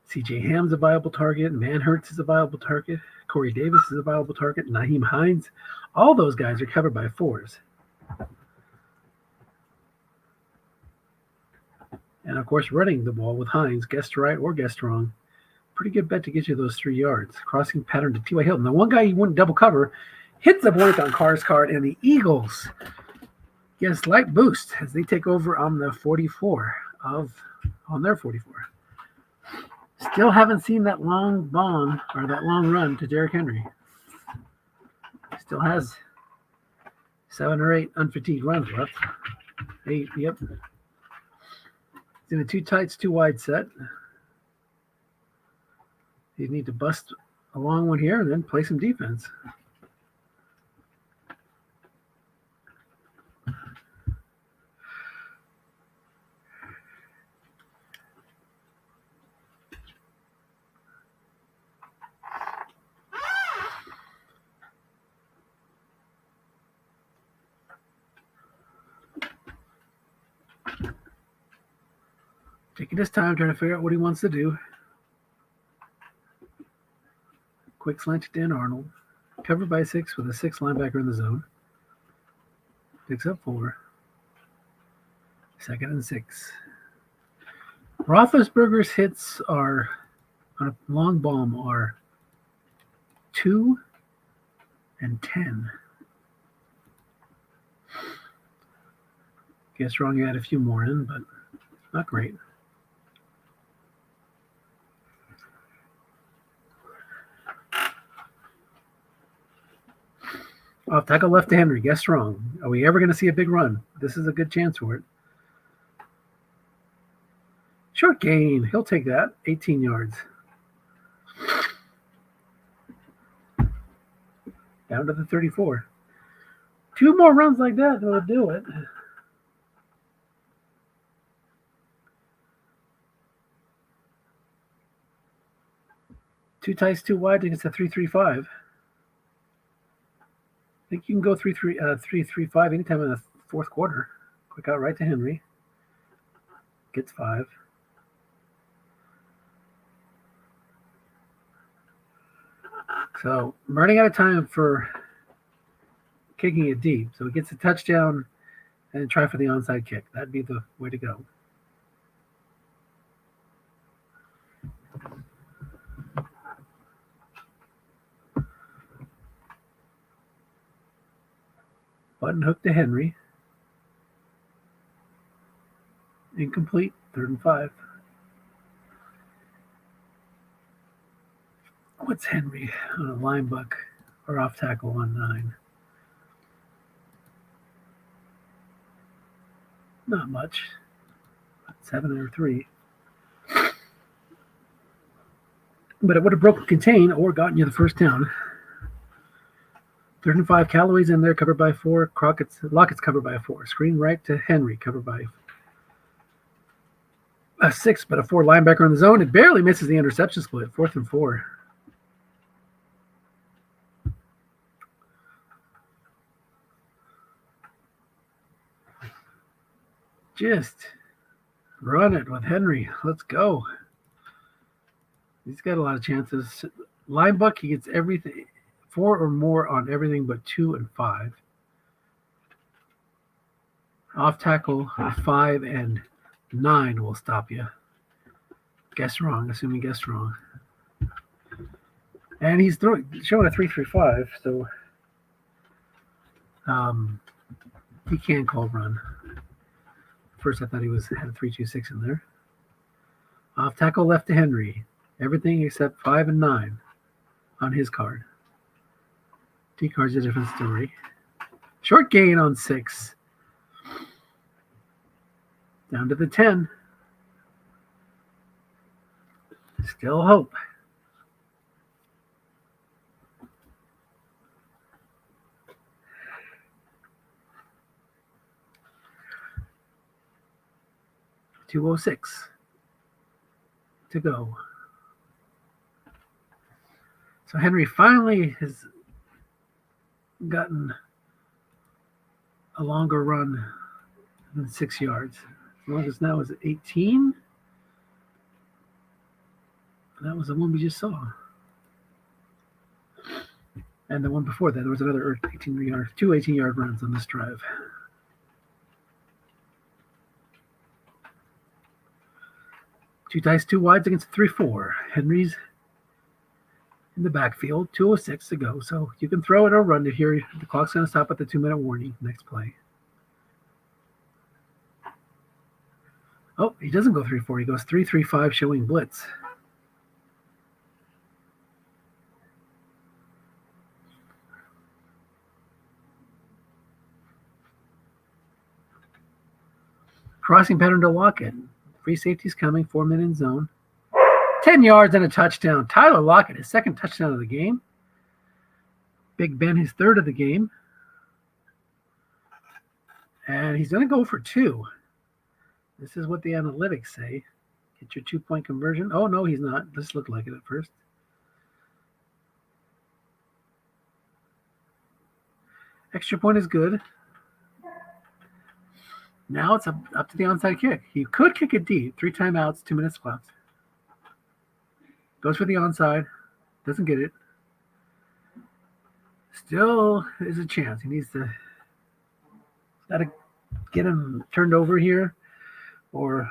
A: C.J. Ham's a viable target. Manhurts is a viable target. Corey Davis is a viable target. Nyheim Hines. All those guys are covered by 4s. And, of course, running the ball with Hines, guessed right or guessed wrong. Pretty good bet to get you those 3 yards. Crossing pattern to T.Y. Hilton. The one guy you wouldn't double cover hits the blank on Carr's card, and the Eagles get a slight boost as they take over on the 44 on their 44. Still haven't seen that long bomb or that long run to Derrick Henry. Still has 7 or 8 unfatigued runs left. 8, yep. It's in a 2 tights, 2 wide set. You need to bust a long one here and then play some defense. Taking his time, trying to figure out what he wants to do. Quick slant to Dan Arnold. Covered by 6 with a 6 linebacker in the zone. Picks up 4. 2nd and 6. Roethlisberger's hits are on a long bomb are 2 and 10. Guess wrong, you had a few more in, but not great. Off tackle left to Henry. Guess wrong. Are we ever going to see a big run? This is a good chance for it. Short gain. He'll take that. 18 yards. Down to the 34. 2 more runs like that will do it. Two tights, 2 wide. I think it's a 3-3-5. I think you can go 3-3-5 anytime in the 4th quarter. Quick out right to Henry. Gets 5. So I'm running out of time for kicking it deep. So he gets a touchdown and try for the onside kick. That'd be the way to go. Button hook to Henry. Incomplete. 3rd and 5. What's Henry on a line buck or off tackle on 9? Not much. 7 or 3. But it would have broken contain or gotten you the first down. Third and 5, Callaway's in there, covered by 4. Lockett's covered by 4. Screen right to Henry, covered by a 6, but a 4 linebacker in the zone. It barely misses the interception split. 4th and 4. Just run it with Henry. Let's go. He's got a lot of chances. Linebuck, he gets everything. 4 or more on everything but 2 and 5. Off tackle, 5 and 9 will stop you. Guess wrong, assuming guess wrong. And he's showing a 3.35, so he can call run. First, I thought he had a 3.26 in there. Off tackle left to Henry. Everything except 5 and 9 on his card. T card's a different story. Short gain on 6. Down to the 10. Still hope. .206 to go. So Henry finally has gotten a longer run than 6 yards. As long as now is 18. That was the one we just saw. And the one before that, there was another 18-yard, 2 18-yard runs on this drive. Two tights, 2 wides against 3-4. Henry's in the backfield, 2:06 to go. So you can throw it or run it here. The clock's going to stop at the 2-minute warning. Next play. Oh, he doesn't go 3-4. He goes 3-3-5, showing blitz. Crossing pattern to Lockett. Free safety's coming. 4-minute zone. 10 yards and a touchdown. Tyler Lockett, his second touchdown of the game. Big Ben, his third of the game. And he's going to go for 2. This is what the analytics say. Get your 2-point conversion. Oh, no, he's not. This looked like it at first. Extra point is good. Now it's up to the onside kick. He could kick it deep. 3 timeouts, 2 minutes left. Goes for the onside. Doesn't get it. Still is a chance. He needs to get him turned over here, or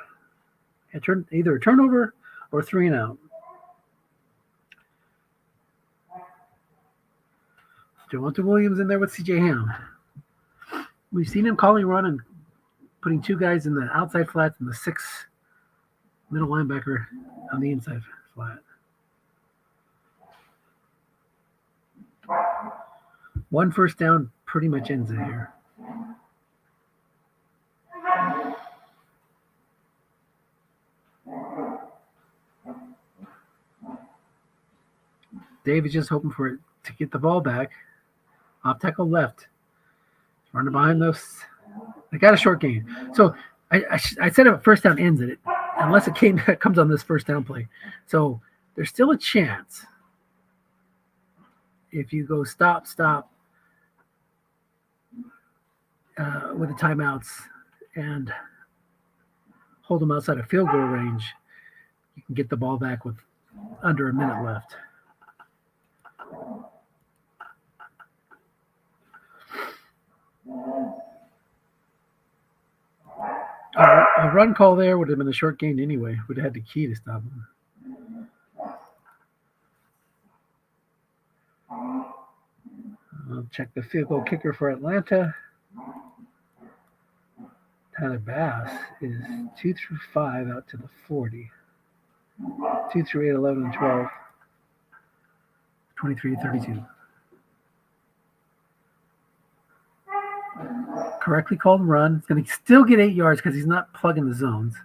A: either a turnover or 3 and out. Javonte Williams in there with C.J. Ham. We've seen him calling run and putting 2 guys in the outside flats and the 6 middle linebacker on the inside flat. 1 first down pretty much ends it here. Dave is just hoping for it to get the ball back. Off tackle left. Running behind those. They got a short gain. So I said if first down ends it, unless it comes on this first down play. So there's still a chance. If you go stop with the timeouts and hold them outside of field goal range, you can get the ball back with under a minute left. A run call there would have been a short gain anyway. Would have had the key to stop him. I'll check the field goal kicker for Atlanta. Tyler Bass is 2 through 5 out to the 40. 2 through 8, 11, and 12. 23, 32. Correctly called run. It's going to still get 8 yards because he's not plugging the zones.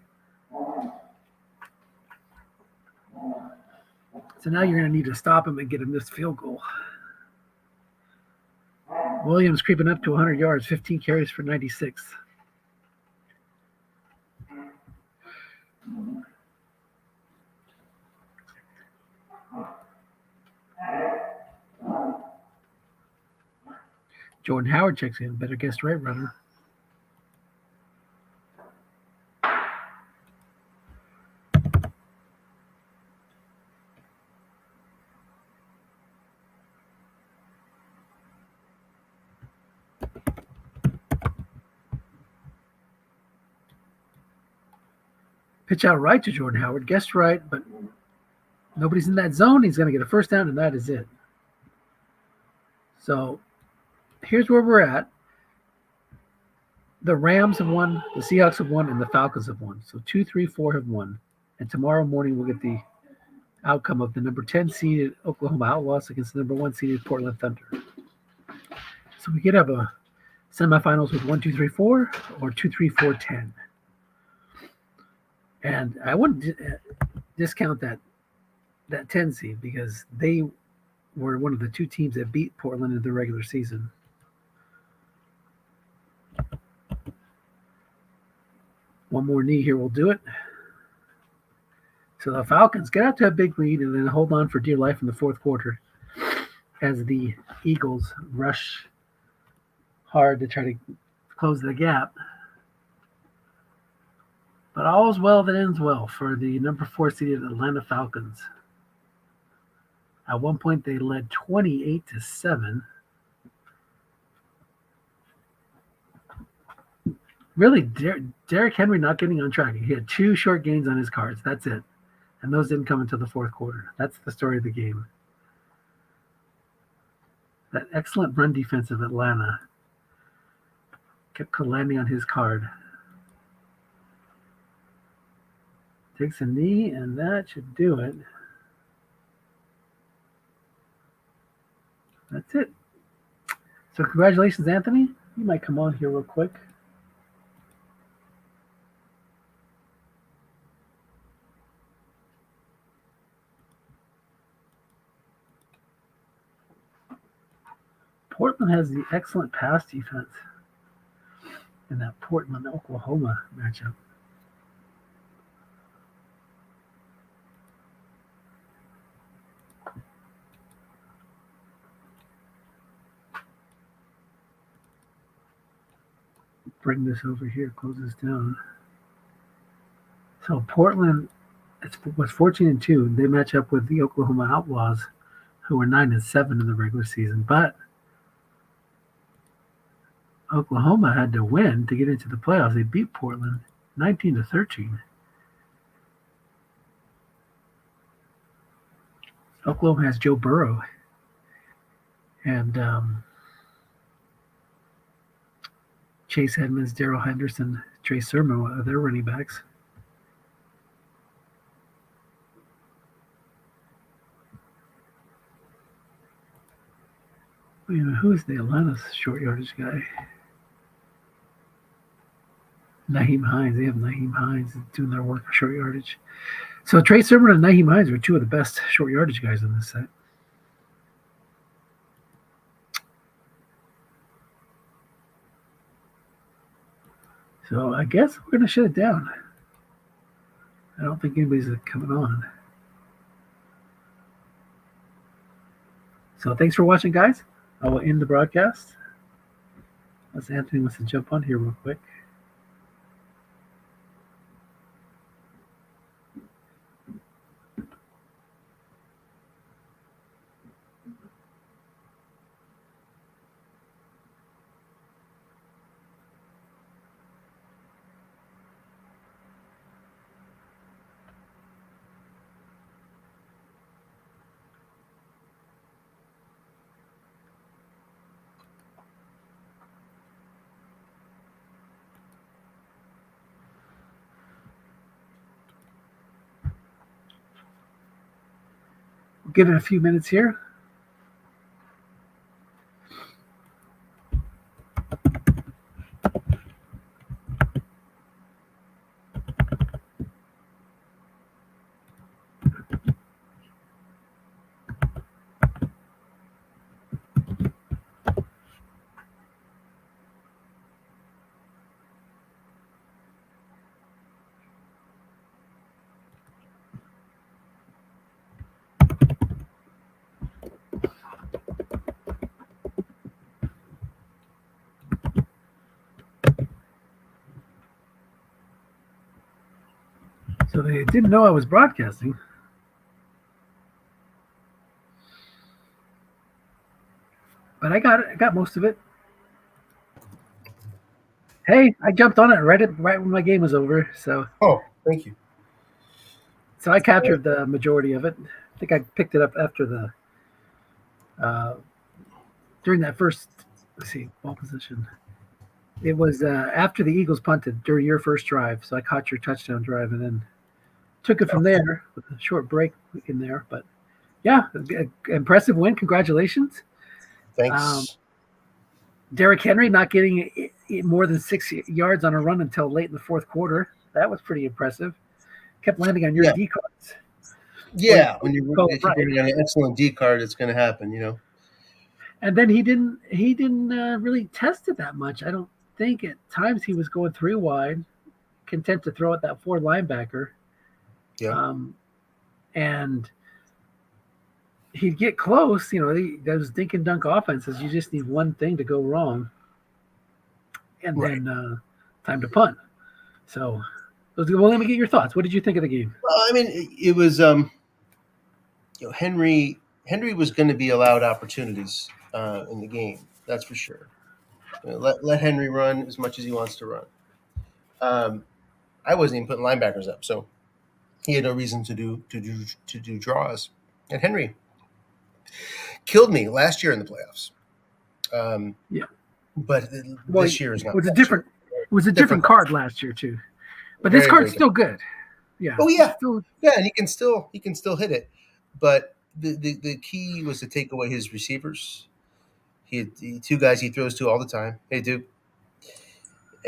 A: So now you're going to need to stop him and get him this field goal. Williams creeping up to 100 yards, 15 carries for 96. Jordan Howard checks in. Better guess right runner. Pitch out right to Jordan Howard. Guessed right, but nobody's in that zone. He's going to get a first down, and that is it. So here's where we're at. The Rams have won, the Seahawks have won, and the Falcons have won. So 2, 3, 4 have won. And tomorrow morning we'll get the outcome of the number 10 seeded Oklahoma Outlaws against the number 1 seeded Portland Thunder. So we could have a semifinals with 1, 2, 3, 4 or 2, 3, 4, 10. And I wouldn't discount that 10 seed because they were one of the 2 teams that beat Portland in the regular season. One more knee here will do it. So the Falcons get out to a big lead and then hold on for dear life in the fourth quarter as the Eagles rush hard to try to close the gap. But all's well that ends well for the number 4 seeded Atlanta Falcons. At one point, they led 28-7. Really, Derrick Henry not getting on track. He had 2 short gains on his cards. That's it. And those didn't come until the fourth quarter. That's the story of the game. That excellent run defense of Atlanta kept landing on his card. Takes a knee, and that should do it. That's it. So congratulations, Anthony. You might come on here real quick. Portland has the excellent pass defense in that Portland-Oklahoma matchup. Bring this over here, close this down. So Portland was 14-2. They match up with the Oklahoma Outlaws, who were 9-7 in the regular season. But Oklahoma had to win to get into the playoffs. They beat Portland 19-13. Oklahoma has Joe Burrow and Chase Edmonds, Darrell Henderson, Trey Sermon are their running backs. Wait a minute, who is the Atlanta's short yardage guy? Naheem Hines. They have Naheem Hines doing their work for short yardage. So Trey Sermon and Naheem Hines were 2 of the best short yardage guys on this set. So I guess we're going to shut it down. I don't think anybody's coming on. So thanks for watching, guys. I will end the broadcast. Unless Anthony wants to jump on here real quick. We'll give it a few minutes here. So they didn't know I was broadcasting. But I got it. I got most of it. Hey, I jumped on it right when my game was over. So
C: Thank you.
A: I captured the majority of it. I think I picked it up after the during that first. Let's see, ball position. It was after the Eagles punted during your first drive. So I caught your touchdown drive and then took it from there with a short break in there. But yeah, impressive win. Congratulations.
C: Thanks.
A: Derrick Henry not getting more than 6 yards on a run until late in the fourth quarter. That was pretty impressive. Kept landing on your D cards.
C: Yeah, if you're running an excellent D card, it's going to happen,
A: And then he didn't really test it that much. I don't think at times he was going 3 wide, content to throw at that 4 linebacker.
C: Yeah.
A: And he'd get close, those dink and dunk offenses, you just need one thing to go wrong. And then time to punt. So, well, let me get your thoughts. What did you think of the game?
C: Well, I mean, it was, Henry was going to be allowed opportunities in the game. That's for sure. Let Henry run as much as he wants to run. I wasn't even putting linebackers up, so he had no reason to do draws. And Henry killed me last year in the playoffs. But this year is not.
A: It was a different card last year too, but this card's still good. Yeah.
C: Oh yeah, and he can still hit it. But the key was to take away his receivers. He had 2 guys he throws to all the time. Hey, Duke.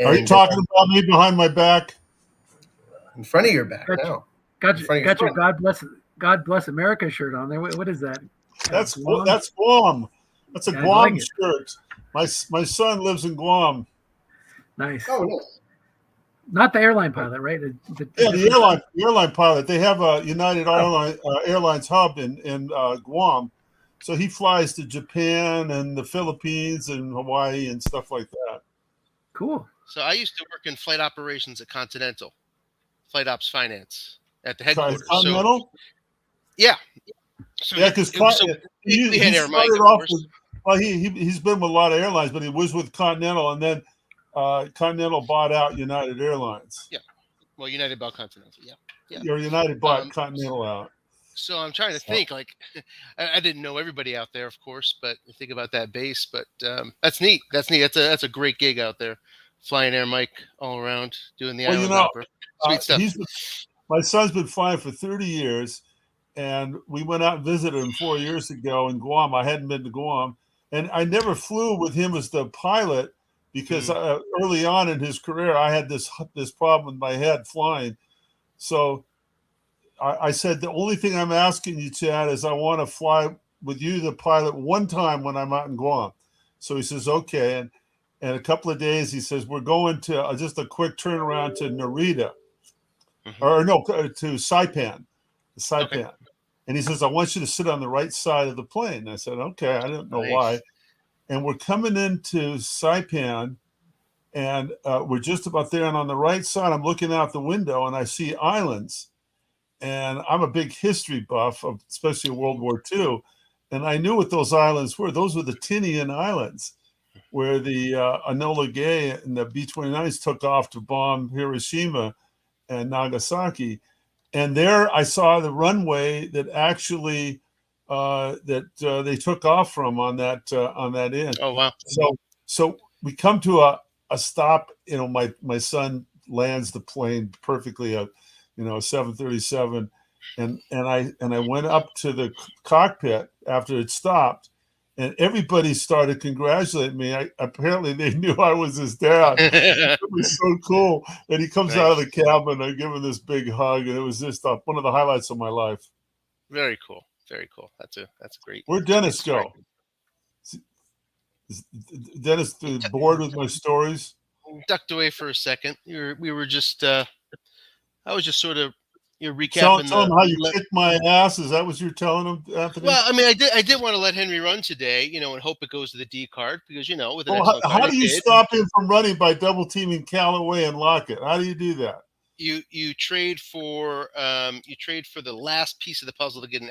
D: Are you talking about me behind my back?
C: In front of your back now.
A: Got your God bless America shirt on there. What is that?
D: That's Guam. That's a Guam shirt. My son lives in Guam.
A: Nice.
C: Oh, no.
A: Not the airline pilot, right?
D: The airline pilot. They have a United Airlines hub in Guam, so he flies to Japan and the Philippines and Hawaii and stuff like that.
A: Cool.
E: So I used to work in flight operations at Continental, Flight Ops Finance at the headquarters.
D: Continental.
E: So, yeah. So
D: because he started off with. Well, he's been with a lot of airlines, but he was with Continental, and then Continental bought out United Airlines.
E: Yeah. Well, United bought Continental. Yeah.
D: Your United bought Continental out.
E: So I'm trying to think. Like, I didn't know everybody out there, of course, but think about that base. But that's neat. That's neat. That's a great gig out there, flying Air Mike all around, doing the island opera. Sweet stuff.
D: My son's been flying for 30 years, and we went out and visited him 4 years ago in Guam. I hadn't been to Guam, and I never flew with him as the pilot because early on in his career, I had this problem with my head flying. So I said, the only thing I'm asking you, Chad, is I want to fly with you, the pilot, one time when I'm out in Guam. So he says, okay. And a couple of days, he says, we're going to just a quick turnaround to Narita. Or no, to Saipan. Okay. And he says, I want you to sit on the right side of the plane. I said, okay, I don't know why. And we're coming into Saipan, and we're just about there. And on the right side, I'm looking out the window, and I see islands. And I'm a big history buff, especially World War II. And I knew what those islands were. Those were the Tinian Islands, where the Enola Gay and the B-29s took off to bomb Hiroshima and Nagasaki. And there I saw the runway that actually they took off from on that end.
E: Oh wow!
D: So we come to a stop. My son lands the plane perfectly at 737, and I went up to the cockpit after it stopped, and everybody started congratulating me. Apparently they knew I was his dad. It was so cool. And he comes out of the cabin. I give him this big hug, and it was just one of the highlights of my life.
E: Very cool. Very cool. That's great.
D: Where'd Dennis go? Is Dennis bored with my stories?
E: Ducked away for a second. We were just. I was just sort of recapping.
D: Tell him how you kicked my ass. Is that what you're telling him, Anthony?
E: Well, I mean, I did want to let Henry run today, and hope it goes to the D card because with an
D: how do you stop him from running by double teaming Callaway and Lockett? How do you do that?
E: you trade for the last piece of the puzzle to get an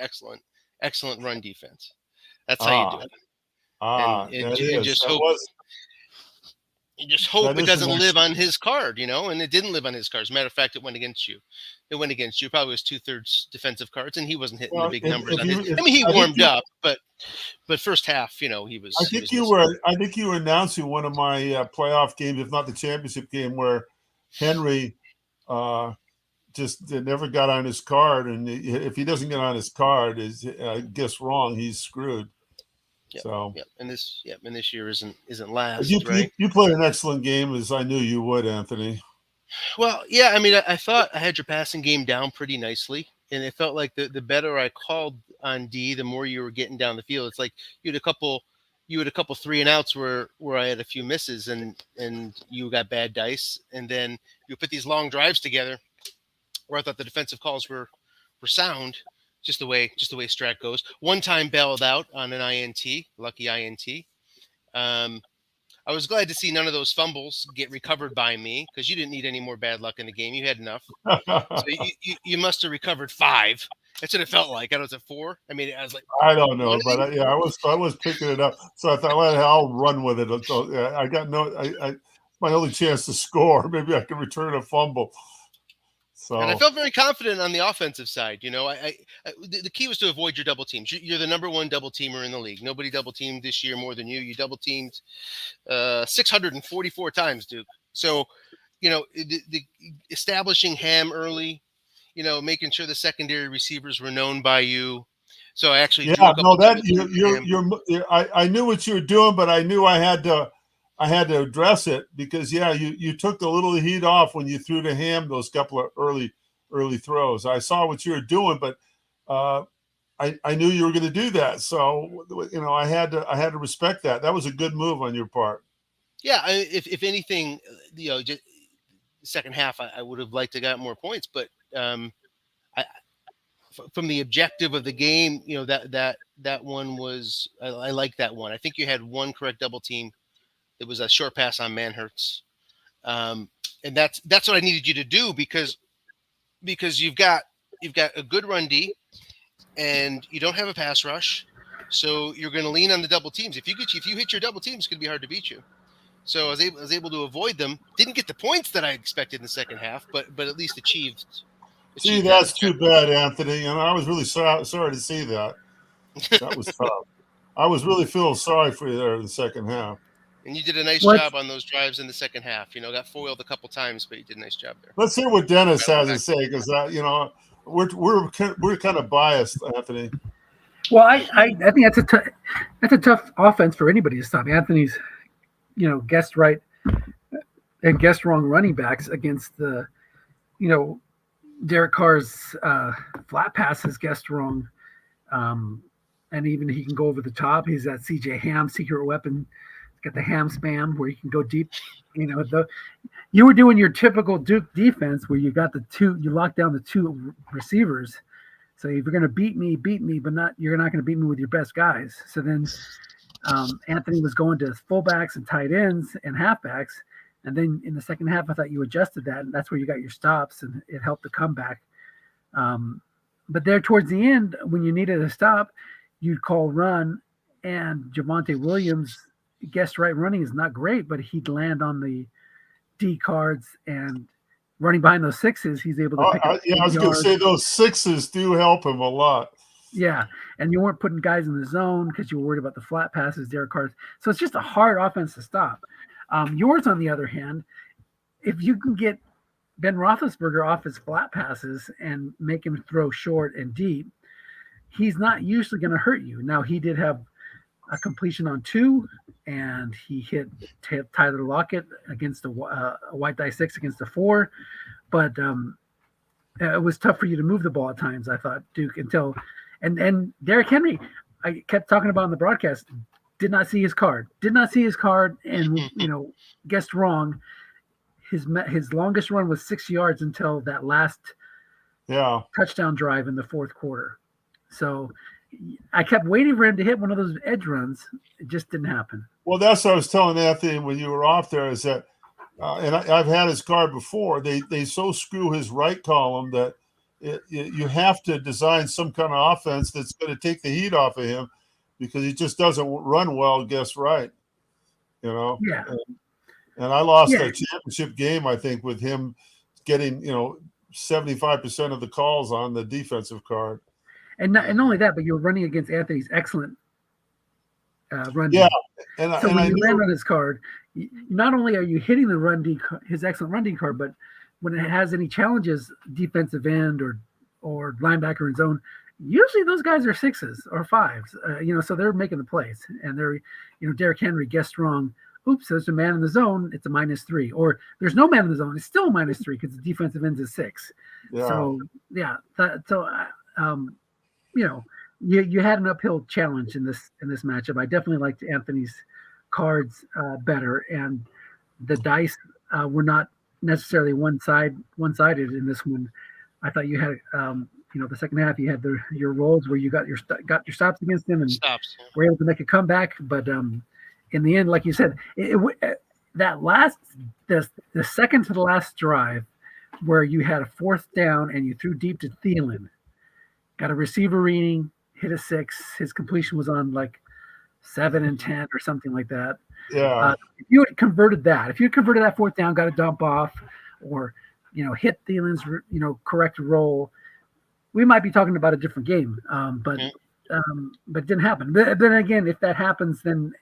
E: excellent run defense. That's how you do it. And just hope it doesn't live on his card, and it didn't live on his card. As a matter of fact, it went against you. Probably was 2/3 defensive cards, and he wasn't hitting the big numbers on his. I mean, he warmed up, but first half, he was.
D: I think you were announcing one of my playoff games, if not the championship game, where Henry just never got on his card, and if he doesn't get on his card, is guess wrong, he's screwed.
E: Yep,
D: so
E: and this year isn't last.
D: You played an excellent game, as I knew you would, Anthony.
E: Well, yeah, I mean, I thought I had your passing game down pretty nicely, and it felt like the better I called on D, the more you were getting down the field. It's like you had a couple 3-and-outs where I had a few misses, and you got bad dice, and then you put these long drives together where I thought the defensive calls were sound. Just the way Strat goes. One time bailed out on an INT, lucky INT. I was glad to see none of those fumbles get recovered by me, because you didn't need any more bad luck in the game. You had enough. So you must have recovered 5. That's what it felt like. I was at 4. I mean, I was like,
D: I don't know, but I was picking it up. So I thought, well, I'll run with it. So I got my only chance to score. Maybe I can return a fumble. So.
E: And I felt very confident on the offensive side. The key was to avoid your double teams. You're the number 1 double teamer in the league. Nobody double teamed this year more than you. You double teamed 644 times, Duke. So, the establishing Ham early, making sure the secondary receivers were known by you. So I actually
D: I knew what you were doing, but I knew I had to address it, because you took the little heat off when you threw to Ham those couple of early throws. I saw what you were doing, but I knew you were going to do that. So I had to respect that. That was a good move on your part.
E: Yeah, if anything, just the second half, I would have liked to got more points, but from the objective of the game, that one was I like that one. I think you had one correct double team. It was a short pass on Manhurts. And that's what I needed you to do, because you've got a good run D and you don't have a pass rush. So you're going to lean on the double teams. If you hit your double teams, it's going to be hard to beat you. So I was able to avoid them. Didn't get the points that I expected in the second half, but at least achieved.
D: See, that's too bad, Anthony. I was really sorry to see that. That was tough. I was really feeling sorry for you there in the second half.
E: And you did a nice job on those drives in the second half. Got foiled a couple times, but you did a nice job there.
D: Let's hear what Dennis has to say, because we're kind of biased, Anthony.
A: Well, I think that's a tough offense for anybody to stop. Anthony's, guessed right and guessed wrong running backs against the, Derek Carr's flat passes guessed wrong, and even he can go over the top. He's that CJ Ham secret weapon. Got the ham spam where you can go deep. You were doing your typical Duke defense where you got you locked down the 2 receivers. So if you're going to beat me, but you're not going to beat me with your best guys. So then Anthony was going to fullbacks and tight ends and halfbacks. And then in the second half, I thought you adjusted that, and that's where you got your stops, and it helped the comeback. But there towards the end, when you needed a stop, you'd call run, and Javonte Williams guessed right running is not great, but he'd land on the D cards, and running behind those 6s, he's able to pick up.
D: I was going to say those 6s do help him a lot.
A: Yeah, and you weren't putting guys in the zone because you were worried about the flat passes, Derek Carr. So it's just a hard offense to stop. Yours, on the other hand, if you can get Ben Roethlisberger off his flat passes and make him throw short and deep, he's not usually going to hurt you. Now, he did have a completion on 2, and he hit Tyler Lockett against a white die 6 against a 4, but it was tough for you to move the ball at times, I thought, Duke, and Derrick Henry, I kept talking about on the broadcast, did not see his card, and guessed wrong. His longest run was 6 yards until that last touchdown drive in the fourth quarter. So I kept waiting for him to hit one of those edge runs. It just didn't happen.
D: Well, that's what I was telling Anthony when you were off there, is that and I've had his card before. They so screw his right column that you have to design some kind of offense that's going to take the heat off of him, because he just doesn't run well against right.
A: Yeah.
D: And I lost
A: Yeah.
D: a championship game, I think, with him getting 75% of the calls on the defensive card.
A: And not only that, but you're running against Anthony's excellent run.
D: Yeah,
A: D.
D: and
A: So when
D: I
A: you
D: knew,
A: land on his card, not only are you hitting the run D, his excellent run D card, but when it has any challenges, defensive end or linebacker in zone, usually those guys are 6s or 5s. So they're making the plays, and they're, Derrick Henry guessed wrong. Oops, there's a man in the zone. It's a -3, or there's no man in the zone. It's still a -3 because the defensive end's a 6.
D: yeah.
A: So yeah, you had an uphill challenge in this matchup. I definitely liked Anthony's cards better, and the dice were not necessarily one-sided in this one. I thought you had the second half you had your rolls where you got your stops against them and were able to make a comeback, but in the end, like you said, the second to the last drive where you had a 4th down and you threw deep to Thielen, got a receiver reading, hit a 6. His completion was on like 7 and 10 or something like that.
D: Yeah.
A: If you had converted that 4th down, got a dump off, or hit Thielen's correct roll, we might be talking about a different game. But it didn't happen. But then again, if that happens, then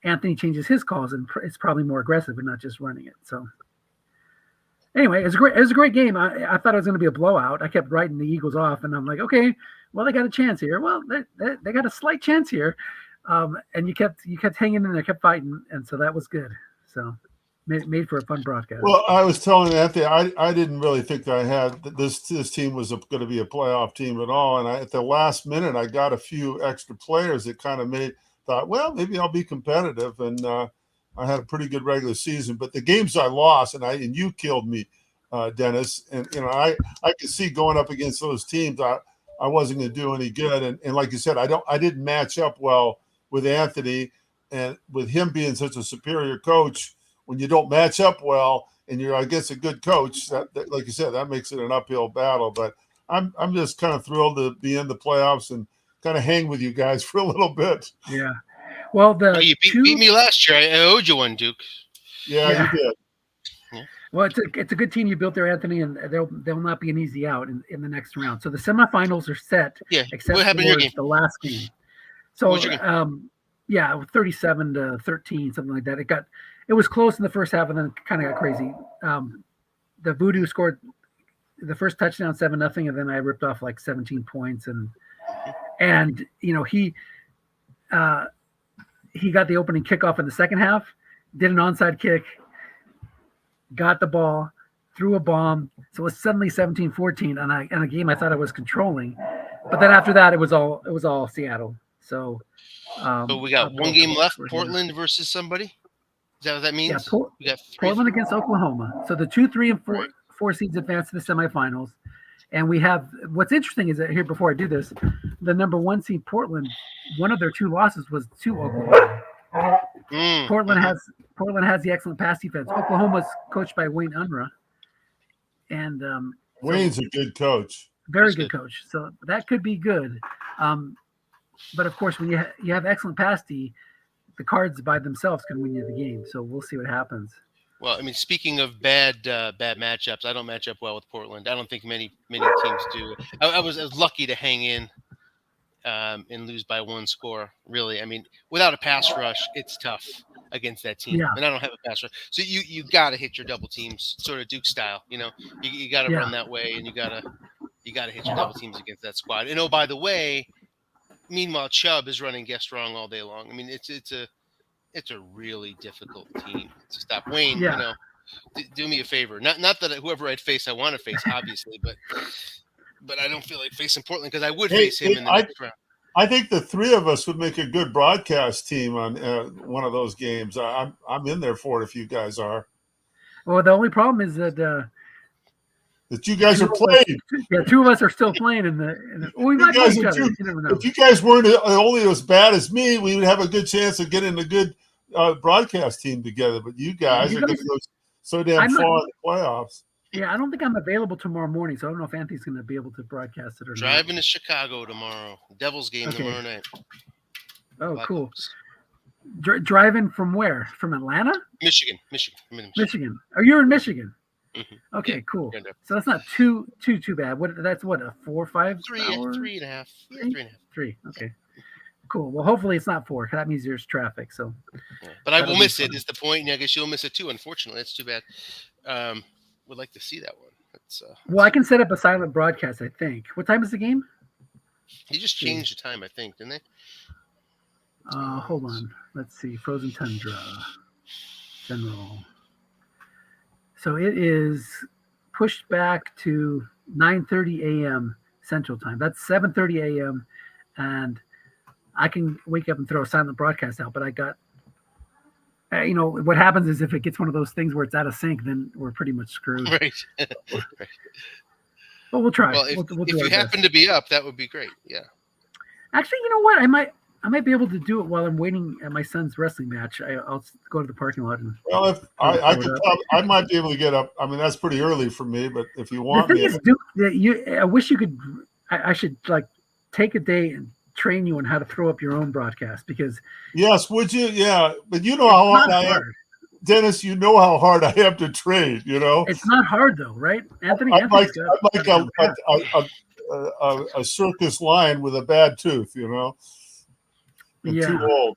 A: Anthony changes his calls and it's probably more aggressive and not just running it. So anyway, it was a great game. I thought it was going to be a blowout. I kept writing the Eagles off, and I'm like, okay, well, they got a chance here. Well, they got a slight chance here, and you kept hanging in there, kept fighting, and so that was good. So made for a fun broadcast.
D: Well, I was telling Anthony, I didn't really think I had this team was going to be a playoff team at all, and at the last minute, I got a few extra players that kind of thought, well, maybe I'll be competitive, and I had a pretty good regular season. But the games I lost, and you killed me, Dennis, and I could see going up against those teams, I wasn't going to do any good. And like you said, I didn't match up well with Anthony, and with him being such a superior coach, when you don't match up well and you're against a good coach, that like you said, that makes it an uphill battle. But I'm just kind of thrilled to be in the playoffs and kind of hang with you guys for a little bit.
A: Yeah. Well,
E: you beat me last year. I owed you one, Duke.
D: Yeah. You did.
A: Yeah. Well, it's a good team you built there, Anthony, and they'll not be an easy out in the next round. So the semifinals are set.
E: Yeah.
A: Except
E: what happened in your game?
A: The last game. So 37-13, something like that. It was close in the first half, and then kind of got crazy. The Voodoo scored the first touchdown 7-0, and then I ripped off like 17 points, and he got the opening kickoff in the second half, did an onside kick, got the ball, threw a bomb. So it was suddenly 17-14 on a game I thought I was controlling. But then after that, it was all Seattle. So
E: we got one game left, Portland versus somebody. Is that what that means?
A: Yeah,
E: we got
A: Portland against Oklahoma. So the 2, 3, and 4 seeds advance to the semifinals. And we have what's interesting is that here, before I do this, the number 1 seed Portland, one of their 2 losses was to Oklahoma. Portland has the excellent pass defense. Oklahoma's coached by Wayne Unruh, and
D: Wayne's a good coach.
A: Very good coach. So that could be good. But of course, when you have excellent pass D, the Cards by themselves can win you the game. So we'll see what happens.
E: Well, I mean, speaking of bad matchups, I don't match up well with Portland. I don't think many teams do. I was lucky to hang in and lose by 1 score. Really, I mean, without a pass rush, it's tough against that team.
A: Yeah.
E: And I don't have a pass rush, so you got to hit your double teams, sort of Duke style. You got to run that way, and you got to hit your double teams against that squad. And by the way, meanwhile, Chubb is running guest wrong all day long. I mean, it's a really difficult team to stop. Wayne, do me a favor. Not that whoever I'd face, I want to face, obviously, but I don't feel like facing Portland because I would face him in the next round.
D: I think the 3 of us would make a good broadcast team on one of those games. I'm in there for it if you guys are.
A: Well, the only problem is that
D: you guys are playing.
A: Yeah, 2 of us are still playing we might play each other. You never know.
D: If you guys weren't only as bad as me, we would have a good chance of getting a good broadcast team together. But you guys are going to go so damn
A: I'm not-
D: far in the playoffs.
A: Yeah, I don't think I'm available tomorrow morning, so I don't know if Anthony's going to be able to broadcast it or
E: Driving to Chicago tomorrow. Devils game
A: Okay.
E: tomorrow night.
A: not. Oh, cool.
E: Blackhawks.
A: Driving from where? From Atlanta?
E: Michigan. I'm in Michigan.
A: Michigan. Oh, you're in Michigan.
E: Mhm.
A: Okay,
E: Yeah,
A: cool.
E: Tundra.
A: So that's not too bad. That's what, a 4 or 5 hour?
E: 3.5. Yeah, 3.5.
A: 3. Okay. Cool. Well, hopefully it's not 4. 'Cause that means there's traffic. So,
E: Yeah. But I
A: That'll
E: will
A: be
E: miss it.
A: fun.
E: Is the point? And I guess you'll miss it too. Unfortunately, that's too bad. Would like to see that one. It's
A: well, I can set up a silent broadcast. I think. What time is the game?
E: They just changed the time, I think, didn't they?
A: Hold on. Let's see. Frozen Tundra. General. So it is pushed back to 9:30 a.m. Central Time. That's 7:30 a.m. And I can wake up and throw a silent broadcast out. But I got, what happens is if it gets one of those things where it's out of sync, then we're pretty much screwed.
E: Right.
A: But we'll try.
E: Well, if,
A: we'll do
E: if
A: our
E: you
A: best.
E: happen to be up, that would be great. Yeah.
A: Actually, you know what? I might be able to do it while I'm waiting at my son's wrestling match. I'll go to the parking lot and.
D: Well, if I might be able to get up. I mean, that's pretty early for me, but if you
A: The
D: want
A: thing
D: me,
A: is, Duke, I wish you could. I should take a day and train you on how to throw up your own broadcast because
D: yes, would you? Yeah, but you know how hard I am, Dennis. You know how hard I am to train.
A: It's not hard though, right, Anthony?
D: I'm like
A: Anthony's
D: a circus lion with a bad tooth. I'm too old.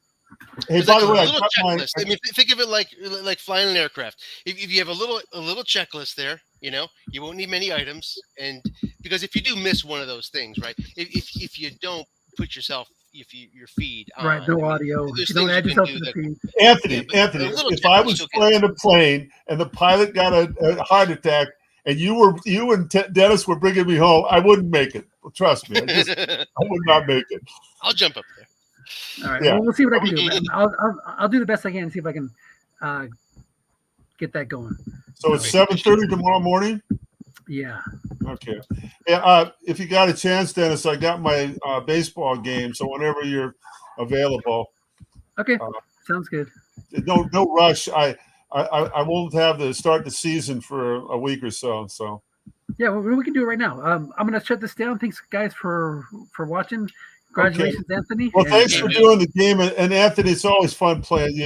D: Hey,
E: It's
D: by
E: like
D: the way,
E: a
D: I
E: little
D: got my.
E: checklist. I mean, think of it like flying an aircraft. If you have a little checklist there, you won't need many items, and because if you do miss one of those things, right? If you don't put your feed on,
A: right, no audio.
E: there's
A: You don't
E: things
A: add
E: you can
A: yourself
E: do
A: to the
E: that-
A: feed.
D: Anthony,
E: Yeah, but a little
D: if I
E: checklist
D: was
E: you'll get.
D: flying a plane and the pilot got a heart attack and you and Dennis were bringing me home, I wouldn't make it. Trust me, I would not make it.
E: I'll jump up there.
A: All right,
D: Yeah.
A: well, we'll see what I can do. I'll do the best I can and see if I can get that going.
D: So it's 7:30 tomorrow morning.
A: Yeah.
D: Okay. Yeah. If you got a chance, Dennis, I got my baseball game. So whenever you're available,
A: Okay. Sounds good.
D: no rush. I won't have to start the season for a week or so. So
A: Yeah, well, we can do it right now. I'm going to shut this down. Thanks, guys, for watching. Congratulations, Anthony.
D: well,
A: And,
D: thanks for doing the game, and Anthony. It's always fun playing you.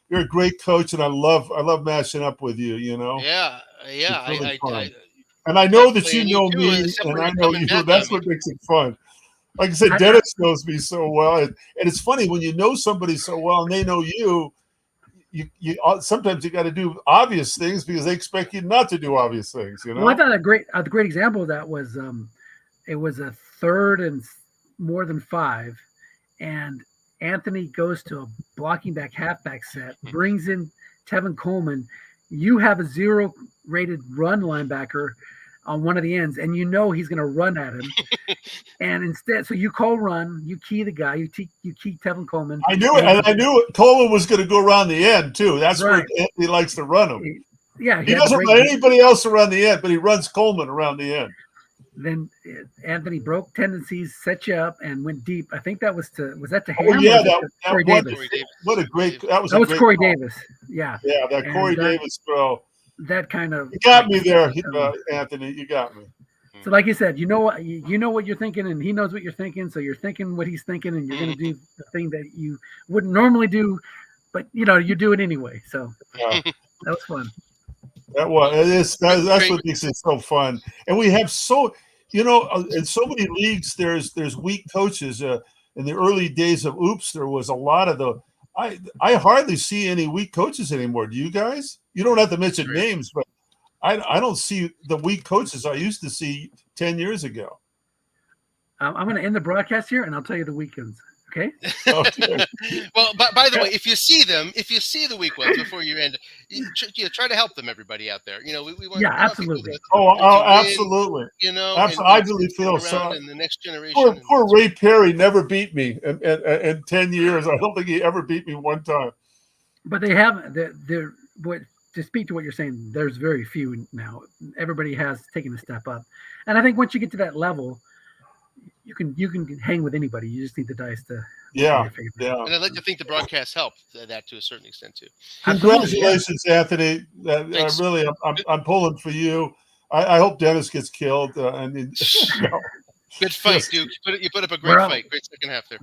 D: You're a great coach, and I love matching up with you.
E: Yeah.
D: It's really
E: I
D: fun. And I know that
E: playing
D: you know
E: you too,
D: me,
E: except
D: and
E: for
D: I
E: you
D: know
E: coming
D: you.
E: back
D: That's
E: on
D: what makes it fun. Like I said, Dennis knows me so well, and it's funny when you know somebody so well and they know you. You sometimes you got to do obvious things because they expect you not to do obvious things.
A: Well, I thought a great example of that was it was a 3rd and more than 5, and Anthony goes to a blocking back halfback set, brings in Tevin Coleman. You have a 0 rated run linebacker on one of the ends, and he's going to run at him. And instead, so you call run, you key the guy, you key Tevin Coleman.
D: I knew it, and I knew it. Coleman was going to go around the end too. That's
A: Right.
D: where Anthony likes to run him.
A: Yeah,
D: He doesn't let anybody else around the end, but he runs Coleman around the end.
A: Then Anthony broke tendencies, set you up, and went deep. I think that was to Ham?
D: Oh yeah,
A: or
D: that
A: Corey
D: one,
A: Davis?
D: what a great
A: That was
D: a great
A: Corey
D: call.
A: Davis. Yeah,
D: Yeah, that
A: And
D: Corey
A: that-
D: Davis throw.
A: that kind of.
D: You got me there, Anthony. You got me.
A: So, like you said, you know what you're thinking, and he knows what you're thinking. So you're thinking what he's thinking, and you're going to do the thing that you wouldn't normally do, but you do it anyway. So
D: Yeah.
A: that was fun.
D: That was it is. That's what makes it so fun. And we have in so many leagues, there's weak coaches. In the early days of Oops, there was a lot of the. I hardly see any weak coaches anymore. Do you guys? You don't have to mention names, but I don't see the weak coaches I used to see 10 years ago.
A: I'm going to end the broadcast here, and I'll tell you the weekends. Okay.
D: Okay.
E: Well, by the way, if you see the weak ones before you end, try to help them. Everybody out there, we want.
A: Yeah,
E: we want
A: absolutely.
E: people to
D: Absolutely.
E: win,
D: Absolutely. I really feel
E: so.
D: so.
E: In the next generation.
D: Poor Ray Perry never beat me in 10 years. I don't think he ever beat me one time.
A: But they have what to speak to what you're saying. There's very few now. Everybody has taken a step up, and I think once you get to that level, you can hang with anybody. You just need the dice to
D: Yeah,
A: figure it
D: yeah.
A: out.
E: And I'd like to think the broadcast helped that to a certain extent too.
A: Absolutely, yeah.
D: Congratulations, Anthony.
E: Thanks.
D: I'm pulling for you. I hope Dennis gets killed.
E: Good fight,
D: Yes.
E: Duke. You put up a great fight. Great second half there.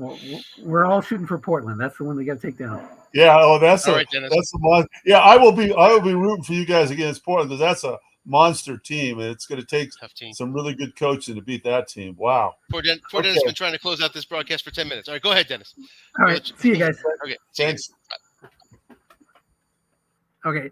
A: We're all shooting for Portland. That's the one we got to take down.
D: Yeah. Oh, that's
E: All right, Dennis.
D: that's the mon- Yeah, I will be rooting for you guys against Portland because that's a monster team, and it's going to take
E: Tough team.
D: some really good coaching to beat that team. Wow.
E: Poor Dennis been trying to close out this broadcast for 10 minutes. All right, go ahead, Dennis.
A: All right, see you guys.
E: Okay, see you
D: Thanks.
E: guys.
A: Okay,